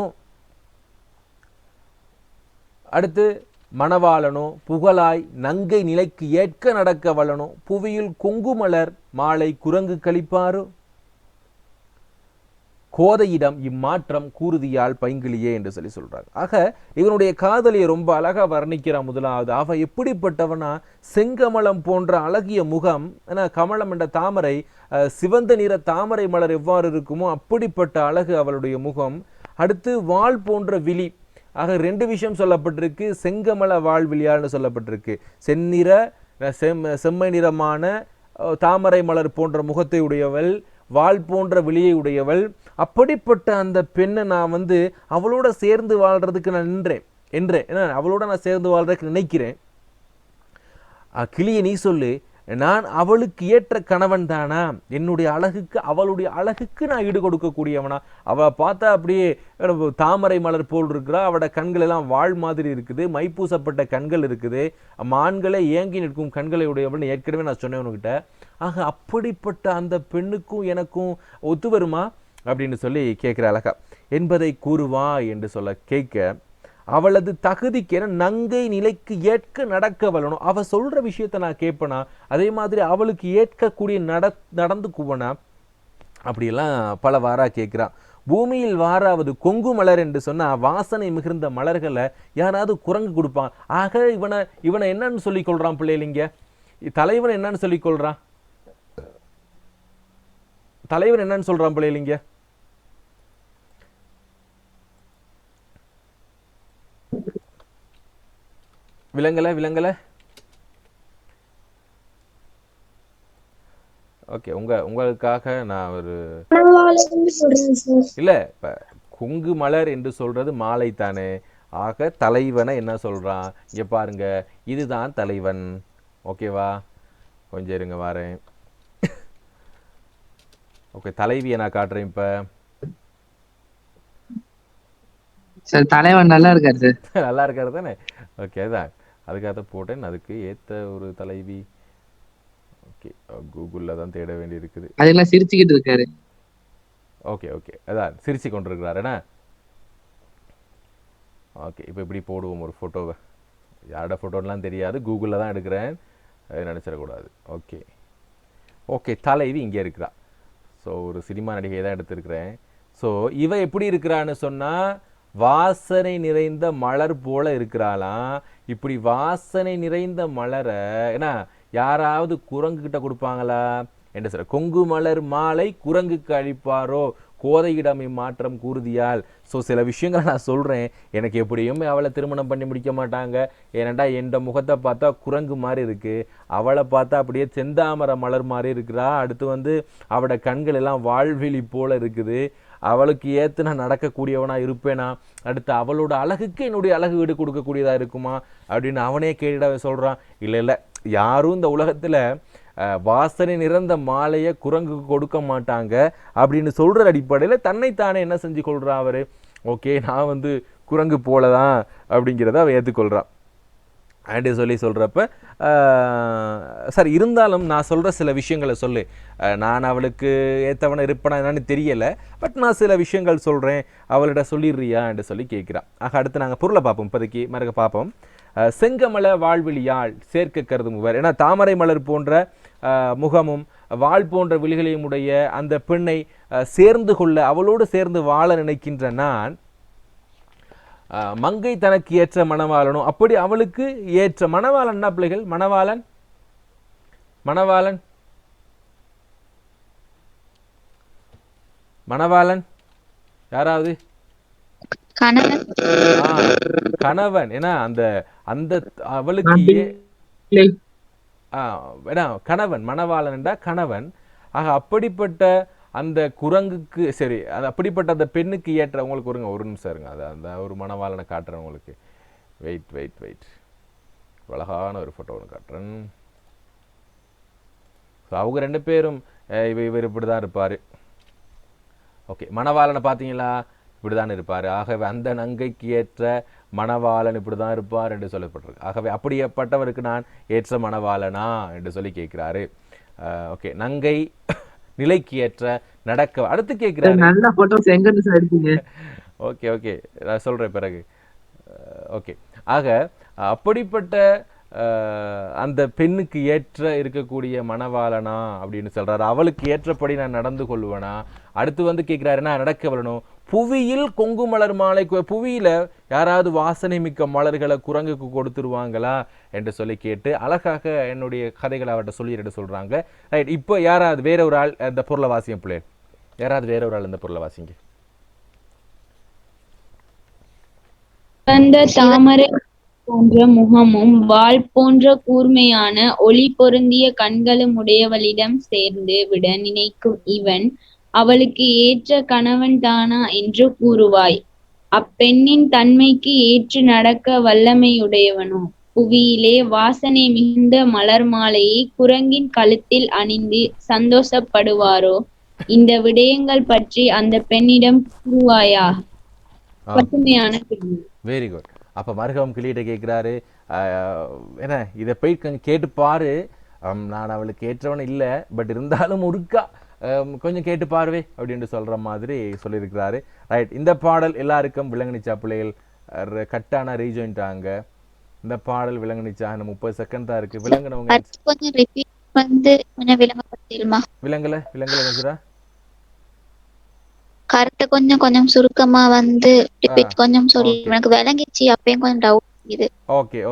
அடுத்து மணவாளனோ புகழாய் நங்கை நிலைக்கு ஏற்க நடக்க வளனோ புவியில் கொங்குமலர் மாலை குரங்கு கழிப்பாரோ கோதையிடம் இம்மாற்றம் கூறுதியால் பைங்கிலியே என்று சொல்லி சொல்றாங்க. ஆக இவனுடைய காதலியை ரொம்ப அழகா வர்ணிக்கிறான். முதலாவது அவ எப்படிப்பட்டவனா, செங்கமலம் போன்ற அழகிய முகம். ஏன்னா கமலம் என்ற தாமரை, சிவந்த நிற தாமரை மலர் எவ்வாறு இருக்குமோ அப்படிப்பட்ட அழகு அவளுடைய முகம். அடுத்து வாள் போன்ற விழி. ஆக ரெண்டு விஷயம் சொல்லப்பட்டிருக்கு, செங்கமல வாழ்விழியான்னு சொல்லப்பட்டிருக்கு. செம்மை நிறமான தாமரை மலர் போன்ற முகத்தை உடையவள், வாள் போன்ற விழியை உடையவள். அப்படிப்பட்ட அந்த பெண்ணை நான் அவளோட சேர்ந்து வாழ்றதுக்கு நான் நின்றேன். ஏன்னா அவளோட நான் சேர்ந்து வாழ்றதுக்கு நினைக்கிறேன். கிளியை நீ சொல்லு, நான் அவளுக்கு ஏற்ற கணவன் தானா? என்னுடைய அழகுக்கு அவளுடைய அழகுக்கு நான் ஈடு கொடுக்கக்கூடியவனா? அவளை பார்த்தா அப்படியே தாமரை மலர் போல் இருக்கிறா, அவளோட கண்கள் எல்லாம் வாழ் மாதிரி இருக்குது, மைப்பூசப்பட்ட கண்கள் இருக்குது, மான்களை ஏங்கி நிற்கும் கண்களை உடையவன் ஏற்கனவே நான் சொன்னேன் உனக்கிட்ட. ஆக அப்படிப்பட்ட அந்த பெண்ணுக்கும் எனக்கும் ஒத்து வருமா அப்படின்னு சொல்லி கேட்குற அழகா என்பதை கூறுவா என்று சொல்ல கேட்க அவளது தகுதிக்கு நங்கை நிலைக்கு ஏற்க நடக்க வல்லணும். அவ சொல்ற விஷயத்த நான் கேட்பேனா, அதே மாதிரி அவளுக்கு ஏற்கக்கூடிய நடந்துக்குவனா அப்படியெல்லாம் பல வாரா கேட்குறான். பூமியில் வாராவது கொங்கு மலர் என்று சொன்னா வாசனை மிகுந்த மலர்களை யாராவது குரங்கு கொடுப்பான். ஆக இவனை என்னன்னு சொல்லிக் கொள்றான் பிள்ளைங்க, தலைவன் என்னன்னு சொல்லிக் கொள்றான், தலைவன் என்னன்னு சொல்றான் பிள்ளைங்க? விலங்கல ஓகே, உங்களுக்காக நான் ஒரு இல்ல, இப்ப கொங்கு மலர் என்று சொல்றது மாலை தானே. ஆக தலைவனை என்ன சொல்றான், இங்க பாருங்க இதுதான் தலைவன். ஓகேவா, கொஞ்சம் இருங்க வாரேன். ஓகே, தலைவியை நான் காட்டுறேன் இப்ப. சார் தலைவன் நல்லா இருக்காரு சார். நல்லா இருக்காரு தானே. ஓகே, அதான் அதுக்காக தான் போட்டேன். அதுக்கு ஏத்த ஒரு தலைவி. ஓகே, கூகுளில் தான் தேட வேண்டி இருக்குது. அதெல்லாம் சிரிச்சுக்கிட்டு இருக்காரு. ஓகே ஓகே, அதான் சிரிச்சு கொண்டிருக்கிறாரு என்ன. ஓகே, இப்போ இப்படி போடுவோம் ஒரு ஃபோட்டோவை. யாரோட ஃபோட்டோலாம் தெரியாது, கூகுளில் தான் எடுக்கிறேன், நினச்சிடக்கூடாது. ஓகே ஓகே, தலைவி இங்கே இருக்கிறா. ஸோ ஒரு சினிமா நடிகை தான் எடுத்திருக்கிறேன். ஸோ இவ எப்படி இருக்கிறான்னு சொன்னால் வாசனை நிறைந்த மலர் போல இருக்கிறாளாம். இப்படி வாசனை நிறைந்த மலரை ஏன்னா யாராவது குரங்கு கிட்ட கொடுப்பாங்களா என்று சொல்ற. கொங்கு மலர் மாலை குரங்குக்கு அழிப்பாரோ கோதையிடம் மாற்றம் கூறுதியால். ஸோ சில விஷயங்களை நான் சொல்கிறேன். எனக்கு எப்படியும் அவளை திருமணம் பண்ணி முடிக்க மாட்டாங்க. ஏன்னாண்டா என் முகத்தை பார்த்தா குரங்கு மாதிரி இருக்குது, அவளை பார்த்தா அப்படியே செந்தாமரை மலர் மாதிரி இருக்கிறா. அடுத்து அவளோட கண்கள் எல்லாம் வாழ்விழி போல இருக்குது. அவளுக்கு ஏற்று நான் நடக்கக்கூடியவனாக இருப்பேனா, அடுத்து அவளோட அழகுக்கு என்னுடைய அழகு வீடு கொடுக்கக்கூடியதாக இருக்குமா அப்படின்னு அவனே கேட்டுட சொல்கிறான். இல்லை யாரும் இந்த உலகத்தில் வாசனை நிறைந்த மாலையை குரங்குக்கு கொடுக்க மாட்டாங்க அப்படின்னு சொல்கிற அடிப்படையில் தன்னைத்தானே என்ன செஞ்சு கொள்கிறான் அவர். ஓகே, நான் குரங்கு போல தான் அப்படிங்கிறத அவன் ஏற்றுக்கொள்கிறான் ஆண்டி சொல்லி சொல்கிறப்ப சார் இருந்தாலும் நான் சொல்கிற சில விஷயங்களை சொல்லு, நான் அவளுக்கு ஏற்றவனை இருப்பேனா என்னன்னு தெரியலை, பட் நான் சில விஷயங்கள் சொல்கிறேன், அவளிட சொல்லிடுறியா என்று சொல்லி கேட்குறான். ஆக அடுத்து நாங்கள் பொருளை பார்ப்போம். இப்போதைக்கு மறக்க பார்ப்போம். செங்கமல வாழ்விழியாள் சேர்க்க கருதுமுவர். ஏன்னா தாமரை மலர் போன்ற முகமும் வாழ் போன்ற விழிகளையும் உடைய அந்த பெண்ணை சேர்ந்து கொள்ள, அவளோடு சேர்ந்து வாழ நினைக்கின்ற நான் மங்கை தனக்கு ஏற்ற மணவாளனும் அப்படி அவளுக்கு ஏற்ற மணவாளன். பிள்ளைகள் மணவாளன் மணவாளன் மணவாளன் யாராவது கணவன். ஏன்னா அந்த அந்த அவளுக்கு கணவன் மணவாளன் என்றா கணவன். ஆக அப்படிப்பட்ட அந்த குரங்குக்கு சரி, அது அப்படிப்பட்ட அந்த பெண்ணுக்கு ஏற்ற உங்களுக்கு ஒரு நிமிஷம் இருங்க, அது அந்த ஒரு மணவாளனை காட்டுறேன் உங்களுக்கு. வெயிட் அழகான ஒரு ஃபோட்டோ ஒன்று காட்டுறேன். ஸோ அவங்க ரெண்டு பேரும் இவர் இப்படி தான் இருப்பார். ஓகே, மணவாளனை பார்த்தீங்களா, இப்படி தான் இருப்பார். ஆகவே அந்த நங்கைக்கு ஏற்ற மணவாளன் இப்படி தான் இருப்பார் என்று சொல்லப்பட்டிருக்கு. ஆகவே அப்படியேப்பட்டவருக்கு நான் ஏற்ற மணவாளனா என்று சொல்லி கேட்கிறாரு. ஓகே, நங்கை நிலைக்கு ஏற்ற நடக்க. அடுத்து கேட்கிறாரு, நல்ல போட்டோஸ் எங்க எடுத்தீங்க? ஓகே நான் சொல்றேன் பிறகு. ஓகே, ஆக அப்படிப்பட்ட அந்த பெண்ணுக்கு ஏற்ற இருக்கக்கூடிய மணவாளனா அப்படின்னு சொல்றாரு. அவளுக்கு ஏற்றபடி நான் நடந்து கொள்வேனா. அடுத்து கேட்கிறாருன்னா நடக்க வரணும். புவியில் கொங்கு மலர் மாலை, புவியில யாராவது வாசனை மிக்க மலர்களை குரங்குக்கு கொடுத்துருவாங்களா என்று சொல்லி கேட்டு அழகாக என்னுடைய கதைகளை அவர்கிட்ட சொல்லிட்டு சொல்றாங்க. ரைட், இப்போ யாராவது வேற ஒரு ஆள் அந்த பொருளை வாசிங்க பிள்ளை, யாராவது வேற ஒரு ஆள் இந்த பொருளை வாசிங்க. தாமரை போன்ற முகமும் வாள் போன்ற கூர்மையான ஒளி பொருந்திய கண்களும் உடையவளிடம் சேர்ந்து விட நினைக்கும் இவன் அவளுக்கு ஏற்ற கணவன் தானா என்று கூறுவாய். அப்பெண்ணின் தன்மைக்கு ஏற்று நடக்க வல்லமையுடையவனோ புவியிலே வாசனை மிகுந்த மலர் மாலையை குரங்கின் கழுத்தில் அணிந்து சந்தோஷப்படுவாரோ? இந்த விடயங்கள் பற்றி அந்த பெண்ணிடம் கூறுவாயா? பசுமையான பெண். Very good. அப்போ மருகம் கிளியிட்ட கேட்குறாரு, ஏன்னா இதை போய் கேட்டு பாரு, நான் அவளுக்கு ஏற்றவன் இல்லை, பட் இருந்தாலும் ஒருக்கா கொஞ்சம் கேட்டு பார்வே அப்படின்னு சொல்கிற மாதிரி சொல்லியிருக்கிறாரு. ரைட், இந்த பாடல் எல்லாருக்கும் விளங்குனிச்சா பிள்ளைகள்? கட்டான ரீஜாயின்ட்டாங்க. இந்த பாடல் விளங்குனிச்சா? இன்னும் 30 செகண்ட் தான் இருக்குது. விளங்குனவங்க கொஞ்சம் ரிப்பீட் வந்து கொஞ்சம் விளங்கப்படுத்திடுமா? விளங்கலை நசுரா? கருத்தை கொஞ்சம் கொஞ்சம் சுருக்கமா வந்து ரிப்பீட் கொஞ்சம் சொல்லி எனக்கு விளங்கிச்சு. அப்பயும் கொஞ்சம் டவுட் இது.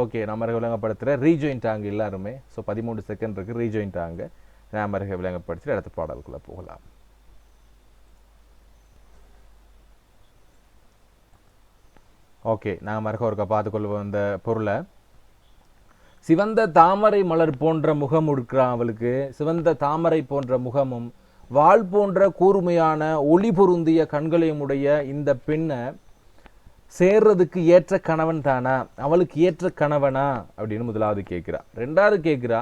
ஓகே நம்ம விளங்கப்படுத்துகிறேன். ரீஜாயின்ட்டாங்க எல்லாருமே. ஸோ 13 செகண்ட் இருக்குது. ரீஜாயின்ட்டாங்க. நான் விளங்கப்படுத்தி அடுத்த பாடலுக்குள்ளே போகலாம். ஓகே, நாங்கள் மறுக்க ஒருக்கா பார்த்துக்கொள்வோம் இந்த பொருளை. சிவந்த தாமரை மலர் போன்ற முகம் இருக்கிறான் அவளுக்கு. சிவந்த தாமரை போன்ற முகமும் வாள் போன்ற கூர்மையான ஒளி பொருந்திய கண்களையும் உடைய இந்த பெண்ணை சேர்றதுக்கு ஏற்ற கணவன் தானா, அவளுக்கு ஏற்ற கணவனா அப்படின்னு முதலாவது கேட்கிறா. ரெண்டாவது கேட்கிறா,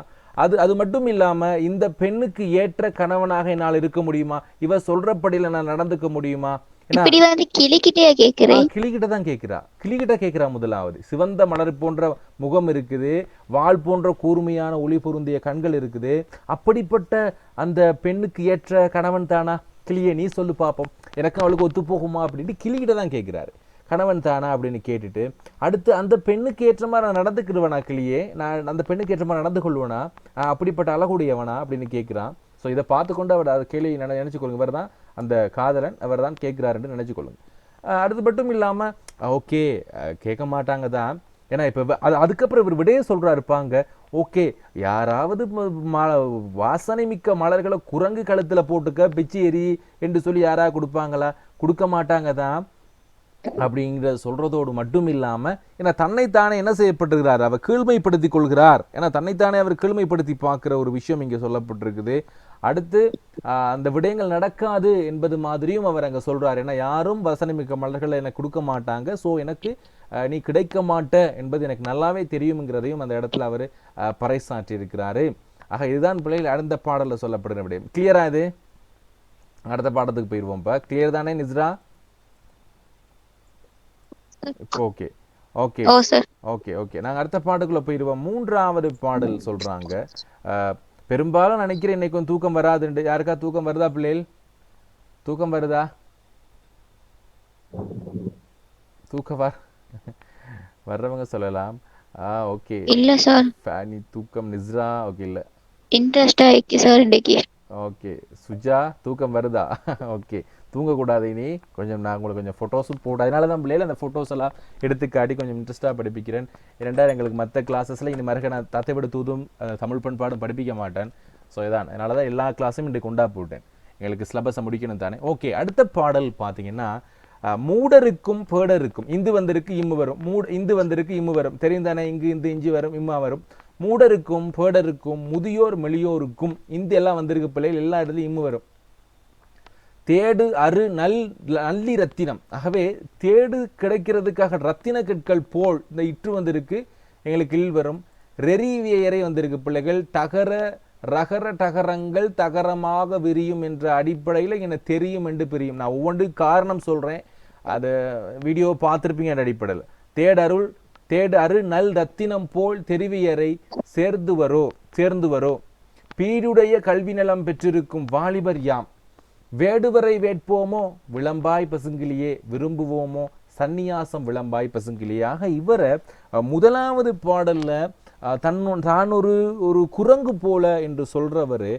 அது மட்டும் இல்லாம இந்த பெண்ணுக்கு ஏற்ற கணவனாக என்னால் இருக்க முடியுமா, இவ சொல்றபடியில நான் நடந்துக்க முடியுமா? கிளிகிட்ட தான் கேட்கிறா. கிளிகிட்ட கேட்கிறா. முதலாவது சிவந்த மலர் போன்ற முகம் இருக்குது, வாள் போன்ற கூர்மையான ஒளி பொருந்திய கண்கள் இருக்குது, அப்படிப்பட்ட அந்த பெண்ணுக்கு ஏற்ற கணவன் தானா? கிளியே நீ சொல்லு பாப்போம், எனக்கு அவளுக்கு ஒத்து போகுமா அப்படின்ட்டு கிளிகிட்ட தான் கேட்கிறாரு. கணவன் தானா அப்படின்னு கேட்டுட்டு அடுத்து அந்த பெண்ணுக்கு ஏற்ற மாதிரி நான் நடந்துக்கிடுவேனா கிளியே, நான் அந்த பெண்ணுக்கு ஏற்ற மாதிரி நடந்து கொள்வேனா, அப்படிப்பட்ட அழகுடையவனா அப்படின்னு கேட்குறான். ஸோ இதை பார்த்துக்கொண்டு அவர் அதை கேள்வி நினைச்சுக்கொள்ளுங்க. இவர் தான் அந்த காதலன், அவர் தான் கேட்குறாருன்னு நினைச்சுக்கொள்ளுங்க. அடுத்து மட்டும் இல்லாமல் ஓகே கேட்க மாட்டாங்க தான், ஏன்னா இப்போ அதுக்கப்புறம் இவர் விடையே சொல்கிறா இருப்பாங்க. ஓகே, யாராவது வாசனை மிக்க மலர்களை குரங்கு கழுத்தில் போட்டுக்க பிச்சு எரி என்று சொல்லி யாராவது கொடுப்பாங்களா? கொடுக்க மாட்டாங்க தான் அப்படிங்கிற சொல்றதோடு மட்டும் இல்லாமல், ஏன்னா தன்னைத்தானே என்ன செய்யப்பட்டிருக்கிறார், அவர் கீழ்மைப்படுத்தி கொள்கிறார். ஏன்னா தன்னைத்தானே அவர் கீழ்மைப்படுத்தி பார்க்குற ஒரு விஷயம் இங்கே சொல்லப்பட்டிருக்குது. அடுத்து அந்த விடயங்கள் நடக்காது என்பது மாதிரியும் அவர் அங்கே சொல்றார். ஏன்னா யாரும் வசனமிக்க மலர்களை எனக்கு கொடுக்க மாட்டாங்க, ஸோ எனக்கு நீ கிடைக்க மாட்ட என்பது எனக்கு நல்லாவே தெரியுங்கிறதையும் அந்த இடத்துல அவர் பறைசாற்றி இருக்கிறாரு. ஆக இதுதான் பிள்ளைகள் அடுத்த பாடலில் சொல்லப்படுற விடயம். கிளியரா? இது அடுத்த பாடத்துக்கு போயிடுவோம். இப்போ கிளியர் தானே நிஸ்ரா? ஓகே ஓகே ஓகே ஓகே நாங்கள் அடுத்த பாட்டுக்குள்ள போயிடுவோம். மூன்றாவது பாடல் சொல்றாங்க. பெரும்பாலும் நினைக்கிறேன் இன்னைக்கு கொஞ்சம் தூக்கம் வராதுண்டு. யாருக்கா தூக்கம் வருதா பிள்ளைகள்? தூக்கம் வருதா? தூக்கம் வர்றவங்க சொல்லலாம். ஓகே இல்ல சார், ஃபேனி தூக்கம். நிஸ்ரா ஓகே இல்ல இன்ட்ரெஸ்டா இருக்கு சார் இன்னைக்கு. ஓகே சுஜா தூக்கம் வருதா? ஓகே தூங்கக்கூடாது இனி கொஞ்சம். நான் உங்களுக்கு கொஞ்சம் ஃபோட்டோஸும் போட்டு, அதனால தான் பிள்ளைகள் அந்த ஃபோட்டோஸ் எல்லாம் எடுத்து காட்டி கொஞ்சம் இன்ட்ரெஸ்ட்டாக படிப்பிக்கிறேன். இரண்டாவது எங்களுக்கு மற்ற கிளாஸஸில் இனி மறுக்க நான் தத்தைவிட தூதும் தமிழ் பண்பாடும் படிப்பிக்க மாட்டேன். ஸோ இதான், அதனால தான் எல்லா கிளாஸும் இன்றைக்கு கொண்டா போட்டேன். எங்களுக்கு சிலபஸை முடிக்கணும் தானே. ஓகே, அடுத்த பாடல் பார்த்தீங்கன்னா, மூடருக்கும் பேடருக்கும் இந்து வந்திருக்கு இம்மு வரும். இந்து வந்திருக்கு இம்மு வரும், தெரியும் தானே? இங்கு இந்த இஞ்சி வரும், இம்மா வரும். மூடருக்கும் பேடருக்கும் முதியோர் மெளியோருக்கும் இந்த எல்லாம் வந்திருக்கு பிள்ளைகள். எல்லா இடத்துலையும் இம்மு வரும். தேடு அரு நல்லி ரத்தினம். ஆகவே தேடு கிடைக்கிறதுக்காக ரத்தின கற்கள் போல் இந்த இற்று வந்திருக்கு, எங்களுக்கு இல் வரும். ரெறிவியரை வந்திருக்கு பிள்ளைகள். தகர ரகர டகரங்கள் தகரமாக விரியும் என்ற அடிப்படையில் எனக்கு தெரியும் என்று பிரியும். நான் ஒவ்வொன்று காரணம் சொல்கிறேன், அது வீடியோ பார்த்துருப்பீங்க. அந்த அடிப்படையில் தேடு அரு நல் ரத்தினம் போல் தெரிவியரை சேர்ந்து வரோ பீடுடைய கல்வி நலம் பெற்றிருக்கும் வாலிபர் யாம், வேடுவரை வேட்போமோ விளம்பாய் பசுங்கிலியே, விரும்புவோமோ சந்நியாசம் விளம்பாய் பசுங்கிலியாக. இவரை முதலாவது பாடல்ல தான் ஒரு குரங்கு போல என்று சொல்றவர்,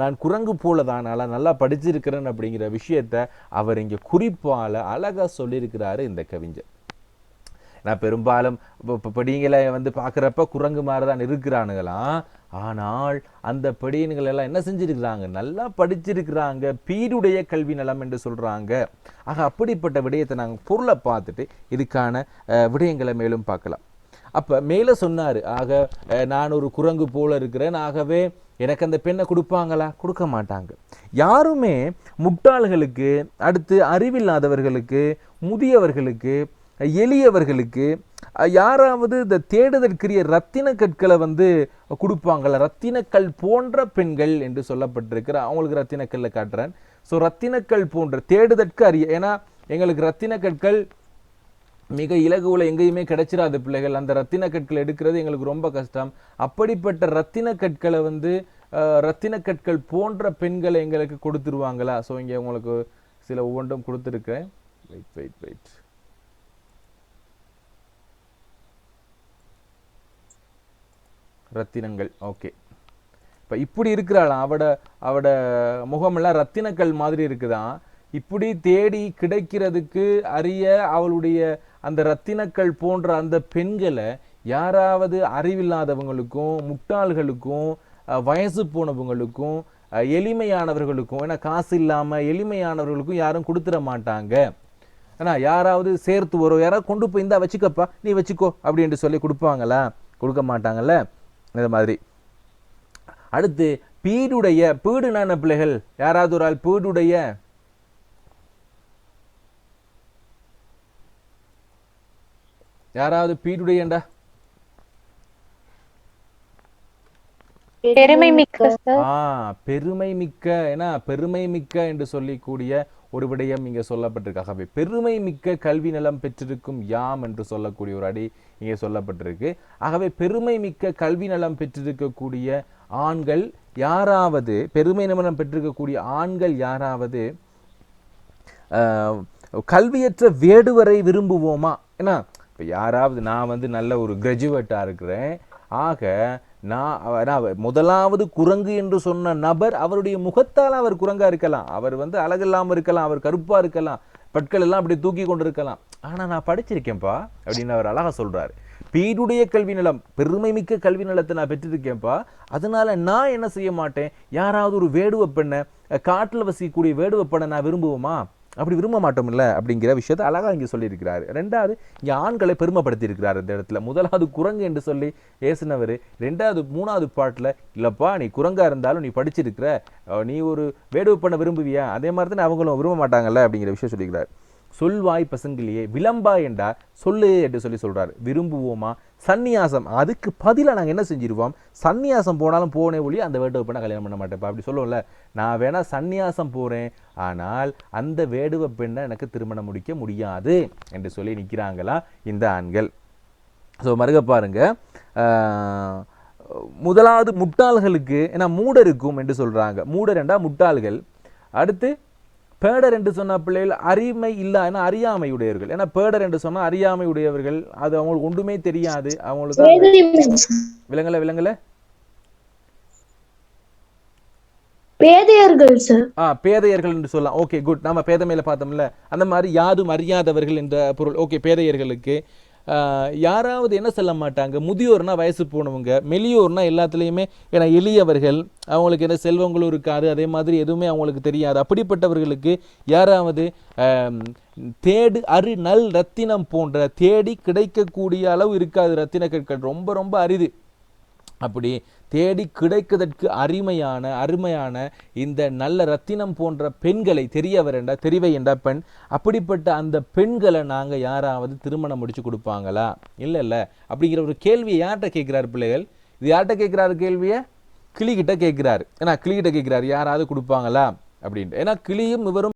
நான் குரங்கு போல தான் நல்லா படிச்சிருக்கிறேன் அப்படிங்கிற விஷயத்த அவர் இங்கே குறிப்பால அழகா சொல்லியிருக்கிறாரு இந்த கவிஞர். நான் பெரும்பாலும் படிங்களை வந்து பார்க்குறப்ப குரங்கு மாதிரி தான் இருக்கிறானுங்களாம். ஆனால் அந்த படியன்கள் எல்லாம் என்ன செஞ்சிருக்கிறாங்க, நல்லா படிச்சிருக்கிறாங்க, பீருடைய கல்வி நலம் என்று சொல்றாங்க. ஆக அப்படிப்பட்ட விடயத்தை நாங்கள் பொருளை பார்த்துட்டு இதுக்கான விடயங்களை மேலும் பார்க்கலாம். அப்ப மேலே சொன்னாரு, ஆக நான் ஒரு குரங்கு போல இருக்கிறேன், ஆகவே எனக்கு அந்த பெண்ணை கொடுப்பாங்களா? கொடுக்க மாட்டாங்க. யாருமே முட்டாள்களுக்கு, அடுத்து அறிவில்லாதவர்களுக்கு, முதியவர்களுக்கு, எளியவர்களுக்கு யாராவது இந்த தேடுதற்குரிய ரத்தின கற்களை வந்து கொடுப்பாங்களா? ரத்தினக்கல் போன்ற பெண்கள் என்று சொல்லப்பட்டிருக்கிற அவங்களுக்கு ரத்தினக்கல்ல காட்டுறேன். ஸோ ரத்தினக்கல் போன்ற தேடுதற்கு அறிய, ஏன்னா எங்களுக்கு ரத்தின கற்கள் மிக இலகுவில் எங்கேயுமே கிடைச்சிடாது பிள்ளைகள். அந்த ரத்தின கற்களை எடுக்கிறது எங்களுக்கு ரொம்ப கஷ்டம். அப்படிப்பட்ட ரத்தின கற்களை வந்து ரத்தின கற்கள் போன்ற பெண்களை எங்களுக்கு கொடுத்துருவாங்களா? ஸோ இங்கே உங்களுக்கு சில ஒவ்வொன்றும் கொடுத்துருக்கேன். வெயிட் ரத்தினங்கள். ஓகே, இப்போ இப்படி இருக்கிறாளாம். அவட முகமெல்லாம் ரத்தினக்கல் மாதிரி இருக்குதான். இப்படி தேடி கிடைக்கிறதுக்கு அரிய அவளுடைய அந்த ரத்தினக்கள் போன்ற அந்த பெண்களை யாராவது அறிவில்லாதவங்களுக்கும் முட்டாள்களுக்கும் வயசு போனவங்களுக்கும் எளிமையானவர்களுக்கும், ஏன்னா காசு இல்லாமல் எளிமையானவர்களுக்கும் யாரும் கொடுத்துட மாட்டாங்க. ஏன்னா யாராவது சேர்த்து வரும், யாராவது கொண்டு போய் இந்தா வச்சுக்கப்பா நீ வச்சுக்கோ அப்படின்ட்டு சொல்லி கொடுப்பாங்களா? கொடுக்க மாட்டாங்கல்ல. இந்த மாதிரி அடுத்து பீடுடைய, பீடுனான பிள்ளைகள் யாராவது ஒரு ஆள் பீடுடைய, யாராவது பீடுடையண்டா? பெருமை மிக்க. பெருமை மிக்க. ஏன்னா பெருமை மிக்க என்று சொல்லிக்கூடிய ஒரு விடயம் இங்கே சொல்லப்பட்டிருக்காகவே பெருமை மிக்க கல்வி நலம் பெற்றிருக்கும் யாம் என்று சொல்லக்கூடிய ஒரு அடி இங்கே சொல்லப்பட்டிருக்கு. ஆகவே பெருமை மிக்க கல்வி நலம் பெற்றிருக்கக்கூடிய ஆண்கள் யாராவது, பெருமை நலம் பெற்றிருக்கக்கூடிய ஆண்கள் யாராவது கல்வியற்ற வேடுவரை விரும்புவோமா? ஏன்னா இப்போ யாராவது நான் வந்து நல்ல ஒரு கிராஜுவேட்டாக இருக்கிறேன், ஆக நான் முதலாவது குரங்கு என்று சொன்ன நபர் அவருடைய முகத்தால் அவர் குரங்கா இருக்கலாம், அவர் வந்து அழகில்லாமல் இருக்கலாம், அவர் கருப்பா இருக்கலாம், பட்கள் எல்லாம் அப்படி தூக்கி கொண்டு இருக்கலாம், ஆனா நான் படிச்சிருக்கேன்ப்பா அப்படின்னு அவர் அழகா சொல்றாரு. பீடுடைய கல்வி நலம், பெருமை மிக்க கல்வி நலத்தை நான் பெற்றிருக்கேன்ப்பா, அதனால நான் என்ன செய்ய மாட்டேன், யாராவது ஒரு வேடுவ பெண்ணை, காட்டில் வசிக்கக்கூடிய வேடுவ பெண்ணை நான் விரும்புவோமா? அப்படி விரும்ப மாட்டோம் இல்லை அப்படிங்கிற விஷயத்தை அழகாக இங்கே சொல்லியிருக்கிறாரு. ரெண்டாவது இங்கே ஆண்களை பெருமைப்படுத்தி இருக்கிறார் இந்த இடத்துல. முதலாவது குரங்கு என்று சொல்லி ஏசினவர், மூணாவது பாட்டில் இல்லைப்பா நீ குரங்கா இருந்தாலும் நீ படிச்சிருக்கிற, நீ ஒரு வேடுவ பண்ண விரும்புவியா? அதே மாதிரி தான் அவங்களும் விரும்ப மாட்டாங்கல்ல அப்படிங்கிற விஷயம் சொல்லியிருக்கிறார். சொல்வாய் பசங்கிலேயே விளம்பா என்றா சொல்லு என்று சொல்லி சொல்றாரு. விரும்புவோமா? சந்நியாசம், அதுக்கு பதிலாக நாங்கள் என்ன செஞ்சிருவோம், சந்நியாசம் போனாலும் போனே ஒளி அந்த வேடுவ பெண்ணை கல்யாணம் பண்ண மாட்டேப்பா அப்படி சொல்லுவோம்ல. நான் வேணா சந்நியாசம் போறேன், ஆனால் அந்த வேடுவ பெண்ணை எனக்கு திருமணம் முடிக்க முடியாது என்று சொல்லி நிற்கிறாங்களா இந்த ஆண்கள். ஸோ மறுக பாருங்க, முதலாவது முட்டாள்களுக்கு, ஏன்னா மூடருக்கும் என்று சொல்றாங்க, மூடர் என்றா முட்டாள்கள். அடுத்து பேடர் என்று சொன்ன பிள்ளைகள் அறிமை இல்ல, ஏன்னா அறியாமை உடையவர்கள். ஏன்னா பேடர் என்று சொன்னா அறியாமை உடையவர்கள், அது அவங்களுக்கு ஒன்றுமே தெரியாது, அவங்களுக்கு விலங்கல பேதையர்கள் சார். பேதையர்கள் என்று சொல்லலாம். ஓகே குட், நம்ம பேதமையில பார்த்தோம்ல, அந்த மாதிரி யாரும் அறியாதவர்கள் என்ற பொருள். ஓகே, பேதையர்களுக்கு யாராவது என்ன சொல்ல மாட்டாங்க, முதியோர்னா வயசு போனவங்க, மெலியோர்னா எல்லாத்துலேயுமே ஏன்னா எளியவர்கள், அவங்களுக்கு என்ன செல்வங்களும் இருக்காது, அதே மாதிரி எதுவுமே அவங்களுக்கு தெரியாது, அப்படிப்பட்டவர்களுக்கு யாராவது தேடு அரு நல் ரத்தினம் போன்ற தேடி கிடைக்கக்கூடிய அளவு இருக்காது ரத்தின கற்கள், ரொம்ப ரொம்ப அரிது. அப்படி தேடி கிடைப்பதற்கு அருமையான இந்த நல்ல ரத்தினம் போன்ற பெண்களை தெரிவை என்ற பெண், அப்படிப்பட்ட அந்த பெண்களை நாங்கள் யாராவது திருமணம் முடிச்சு கொடுப்பாங்களா? இல்லை அப்படிங்கிற ஒரு கேள்வியை யார்கிட்ட கேட்குறாரு பிள்ளைகள்? இது யார்கிட்ட கேட்குறாரு கேள்வியை? கிளிகிட்ட கேட்குறாரு. ஏன்னா கிளிகிட்ட கேட்குறாரு யாராவது கொடுப்பாங்களா அப்படின்ட்டு. ஏன்னா கிளியும் இவரும்